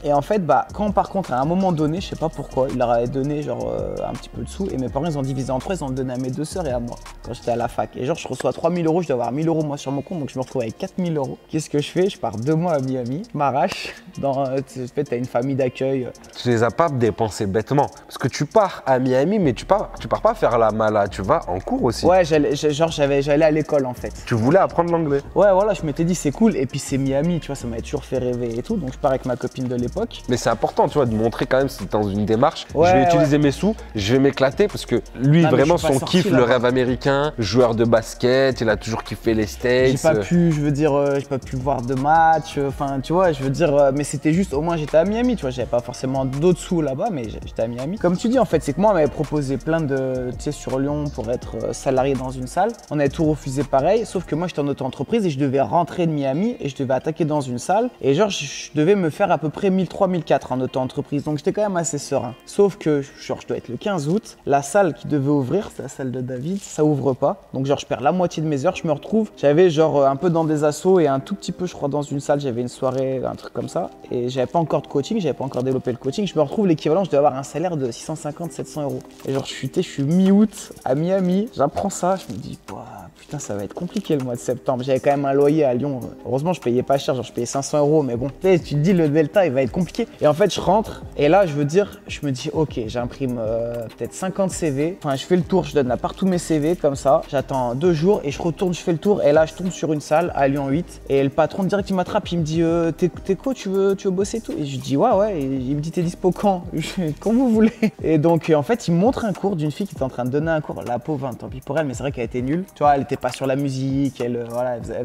S2: Et en fait, quand par contre, à un moment donné, je sais pas pourquoi, il leur avait donné genre un petit peu de sous. Et mes parents, ils ont divisé en trois, ils ont donné à mes deux sœurs et à moi quand j'étais à la fac. Et genre, je reçois 3 000 euros, je dois avoir 1 000 euros moi sur mon compte, donc je me retrouve avec 4 000 euros. Qu'est-ce que je fais? Je pars 2 mois à Miami, je m'arrache. T'as une famille d'accueil.
S4: Tu les as pas dépensés bêtement. Parce que tu pars à Miami, mais tu pars pas faire la mala, tu vas en cours aussi.
S2: Ouais, j'allais à l'école en fait.
S4: Tu voulais apprendre l'anglais?
S2: Ouais, voilà, je m'étais dit c'est cool. Et puis c'est Miami, tu vois, ça m'avait toujours fait rêver et tout. Donc je pars avec ma copine de l'époque.
S4: Mais c'est important, tu vois, de montrer quand même si t'es dans une démarche. Ouais, je vais utiliser mes sous, je vais m'éclater parce que lui, vraiment, son kiff, le rêve américain, joueur de basket, il a toujours kiffé les States.
S2: J'ai pas pu, je veux dire, j'ai pas pu voir de match. Enfin, tu vois, je veux dire, mais c'était juste, au moins j'étais à Miami, tu vois, j'avais pas forcément d'autres sous là-bas, mais j'étais à Miami. Comme tu dis, en fait, c'est que moi, on m'avait proposé plein de, tu sais, sur Lyon pour être salarié dans une salle. On avait tout refusé pareil, sauf que moi, j'étais en auto-entreprise et je devais rentrer de Miami et je devais attaquer dans une salle. Et genre, je devais me faire à peu près 1003, 1004 en auto-entreprise. Donc, j'étais quand même assez serein. Sauf que, genre, je dois être le 15 août. La salle qui devait ouvrir, c'est la salle de David, ça ouvre pas. Donc, genre, je perds la moitié de mes heures. Je me retrouve, j'avais genre un peu dans des assos et un tout petit peu, je crois, dans une salle. J'avais une soirée, un truc comme ça. Et j'avais pas encore de coaching, j'avais pas encore développé le coaching. Je me retrouve l'équivalent, je devais avoir un salaire de 650, 700 euros. Et genre, je suis mi-août à Miami. J'apprends ça, je me dis, putain, ça va être compliqué le mois de septembre. J'avais quand même un loyer à Lyon. Heureusement, je payais pas cher, genre je payais 500 euros, mais bon, tu te dis le delta, il va être compliqué. Et en fait, je rentre et là, je veux dire, je me dis, ok, j'imprime peut-être 50 CV. Enfin, je fais le tour, je donne à partout mes CV comme ça. J'attends 2 jours et je retourne, je fais le tour et là, je tombe sur une salle à Lyon 8 et le patron direct, il m'attrape, il me dit, t'es quoi, tu veux bosser et tout? Et je dis, ouais. Et il me dit, t'es dispo quand? Quand vous voulez. Et donc, en fait, il me montre un cours d'une fille qui était en train de donner un cours. La pauvre, tant pis pour elle, mais c'est vrai qu'elle était nulle. Tu vois, elle était pas sur la musique, elle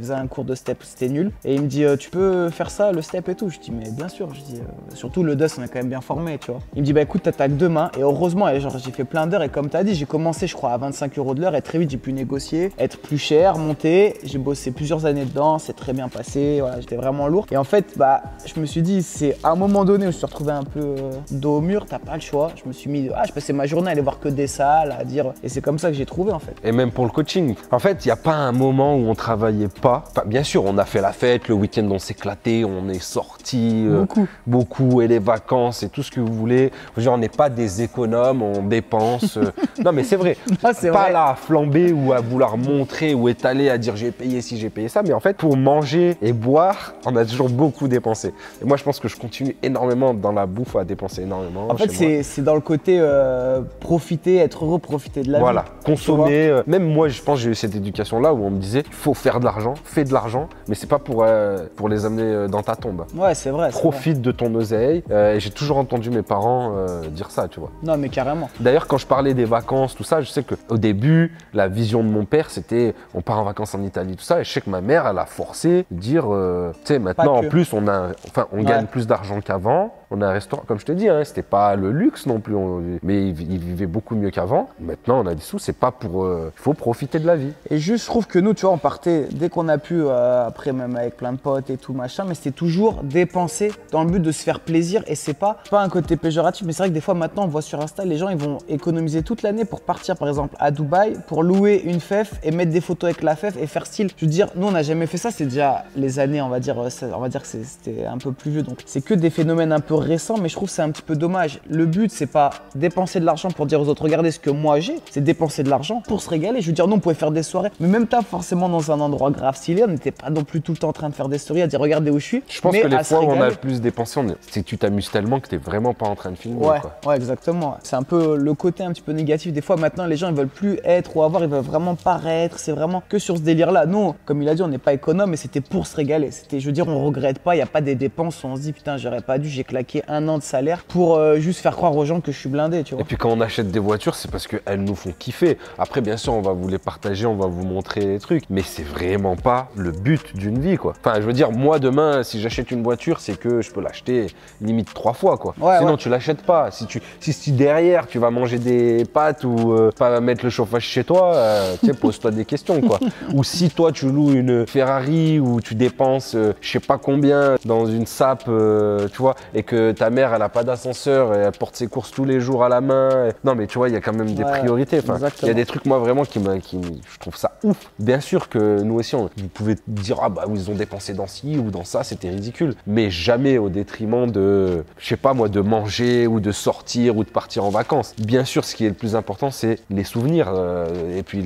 S2: faisait un cours de step, c'était nul. Et il me dit, tu peux faire ça, le step et tout? Je dis, mais bien sûr. Je dis, surtout le DUS, on est quand même bien formé, tu vois. Il me dit, bah écoute, t'attaques demain. Et heureusement, genre, j'ai fait plein d'heures. Et comme t'as dit, j'ai commencé, je crois, à 25 euros de l'heure. Et très vite, j'ai pu négocier, être plus cher, monter. J'ai bossé plusieurs années dedans, c'est très bien passé. Voilà, j'étais vraiment lourd. Et en fait, je me suis dit, c'est à un moment donné où je me suis retrouvé un peu dos au mur, t'as pas le choix. Je me suis mis, je passais ma journée à aller voir que des salles, à dire. Et c'est comme ça que j'ai trouvé, en fait.
S4: Et même pour le coaching. En fait, il n'y a pas un moment où on travaillait pas. Enfin, bien sûr, on a fait la fête, le week-end, on s'est éclaté, on est sorti beaucoup, et les vacances et tout ce que vous voulez. Je veux dire, on n'est pas des économes, on dépense. Non, mais c'est vrai.
S2: Non, c'est
S4: pas
S2: vrai.
S4: là à flamber ou à vouloir montrer ou étaler, à dire j'ai payé ci, j'ai payé ça. Mais en fait, pour manger et boire, on a toujours beaucoup dépensé. Et moi, je pense que je continue énormément dans la bouffe à dépenser énormément.
S2: En fait, c'est dans le côté profiter, être heureux, profiter de la vie.
S4: Voilà, consommer. Même moi, je pense que j'ai eu cette éducation-là où on me disait il faut faire de l'argent, fais de l'argent, mais c'est pas pour les amener dans ta tombe.
S2: Ouais, c'est vrai.
S4: Profite de ton oseille. Et j'ai toujours entendu mes parents dire ça, tu vois.
S2: Non, mais carrément.
S4: D'ailleurs, quand je parlais des vacances, tout ça, je sais qu'au début, la vision de mon père, c'était on part en vacances en Italie, tout ça. Et je sais que ma mère, elle a forcé de dire, tu sais, maintenant en plus, on gagne plus d'argent qu'avant. On a un restaurant, comme je te dis, hein, c'était pas le luxe non plus, mais il vivait beaucoup mieux qu'avant. Maintenant, on a des sous, c'est pas pour. Il faut profiter de la vie.
S2: Et juste, je trouve que nous, tu vois, on partait dès qu'on a pu, après même avec plein de potes et tout machin, mais c'était toujours dépenser dans le but de se faire plaisir. Et c'est pas un côté péjoratif, mais c'est vrai que des fois maintenant, on voit sur Insta, les gens ils vont économiser toute l'année pour partir par exemple à Dubaï, pour louer une fève et mettre des photos avec la fève et faire style. Je veux dire, nous on n'a jamais fait ça, c'est déjà les années, on va dire que c'était un peu plus vieux, donc c'est que des phénomènes un peu récent, mais je trouve que c'est un petit peu dommage. Le but, c'est pas dépenser de l'argent pour dire aux autres, regardez ce que moi j'ai, c'est dépenser de l'argent pour se régaler. Je veux dire, nous, on pouvait faire des soirées, mais même pas forcément dans un endroit grave stylé. On n'était pas non plus tout le temps en train de faire des stories, à dire, regardez où je suis.
S1: Je pense que les fois où on a le plus dépensé, c'est que tu t'amuses tellement que t'es vraiment pas en train de filmer.
S2: Ouais,
S1: quoi.
S2: Ouais, exactement. C'est un peu le côté un petit peu négatif. Des fois, maintenant, les gens, ils veulent plus être ou avoir, ils veulent vraiment paraître. C'est vraiment que sur ce délire-là. Nous, comme il a dit, on n'est pas économe, mais c'était pour se régaler. C'était, je veux dire, on regrette pas. Il n'y a pas des dépenses où on se dit, putain, j'aurais pas dû, j'ai claqué 1 an de salaire pour juste faire croire aux gens que je suis blindé, tu vois.
S1: Et puis quand on achète des voitures, c'est parce qu'elles nous font kiffer. Après, bien sûr, on va vous les partager, on va vous montrer les trucs, mais c'est vraiment pas le but d'une vie, quoi. Enfin, je veux dire, moi, demain, si j'achète une voiture, c'est que je peux l'acheter limite 3 fois, quoi.
S2: Ouais,
S1: sinon,
S2: ouais.
S1: tu l'achètes pas. Si derrière, tu vas manger des pâtes ou pas mettre le chauffage chez toi, tu sais, pose-toi des questions, quoi. Ou si toi, tu loues une Ferrari ou tu dépenses je sais pas combien dans une sape, tu vois, et que ta mère, elle a pas d'ascenseur et elle porte ses courses tous les jours à la main. Non, mais tu vois, il y a quand même des priorités. Enfin, il y a des trucs, moi, vraiment, je trouve ça ouf. Bien sûr que nous aussi, vous pouvez dire, ah bah, ils ont dépensé dans ci ou dans ça, c'était ridicule. Mais jamais au détriment de, je sais pas moi, de manger ou de sortir ou de partir en vacances. Bien sûr, ce qui est le plus important, c'est les souvenirs. Et puis,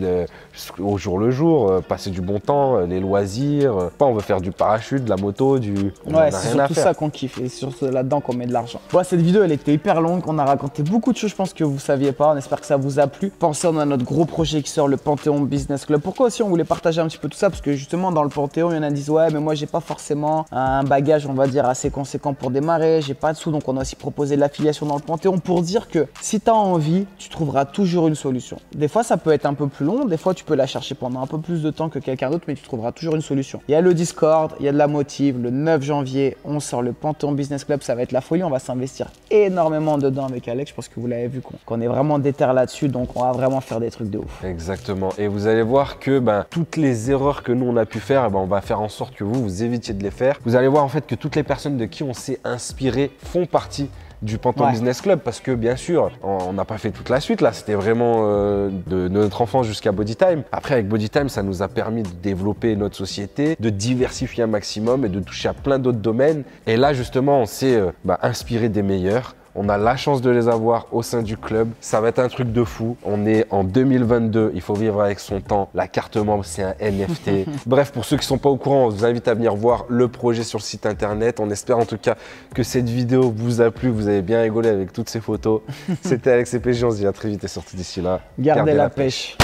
S1: au jour le jour, passer du bon temps, les loisirs. On veut faire du parachute, de la moto,
S2: Ouais, c'est surtout ça qu'on kiffe et surtout là-dedans qu'on met de l'argent. Bon, cette vidéo, elle était hyper longue. On a raconté beaucoup de choses, je pense que vous saviez pas. On espère que ça vous a plu. Pensez, on a notre gros projet qui sort, le Panthéon Business Club. Pourquoi aussi on voulait partager un petit peu tout ça? Parce que justement, dans le Panthéon, il y en a qui disent, ouais, mais moi, j'ai pas forcément un bagage, on va dire, assez conséquent pour démarrer. J'ai pas de sous, donc on a aussi proposé de l'affiliation dans le Panthéon pour dire que si tu as envie, tu trouveras toujours une solution. Des fois, ça peut être un peu plus long. Des fois, tu peux la chercher pendant un peu plus de temps que quelqu'un d'autre, mais tu trouveras toujours une solution. Il y a le Discord, il y a de la motive. Le 9 janvier, on sort le Panthéon Business Club. Ça va être la folie. On va s'investir énormément dedans avec Alex. Je pense que vous l'avez vu qu'on est vraiment déter là-dessus. Donc, on va vraiment faire des trucs de ouf.
S1: Exactement. Et vous allez voir que toutes les erreurs que nous, on a pu faire, on va faire en sorte que vous évitiez de les faire. Vous allez voir en fait que toutes les personnes de qui on s'est inspiré font partie du Panthéon Business Club, parce que bien sûr, on n'a pas fait toute la suite là, c'était vraiment de notre enfance jusqu'à Bodytime. Après, avec Bodytime, ça nous a permis de développer notre société, de diversifier un maximum et de toucher à plein d'autres domaines. Et là, justement, on s'est inspiré des meilleurs. On a la chance de les avoir au sein du club. Ça va être un truc de fou. On est en 2022. Il faut vivre avec son temps. La carte membre, c'est un NFT. Bref, pour ceux qui ne sont pas au courant, on vous invite à venir voir le projet sur le site internet. On espère en tout cas que cette vidéo vous a plu. Vous avez bien rigolé avec toutes ces photos. C'était Alex et PJ. On se dit à très vite et surtout d'ici là,
S2: gardez la pêche.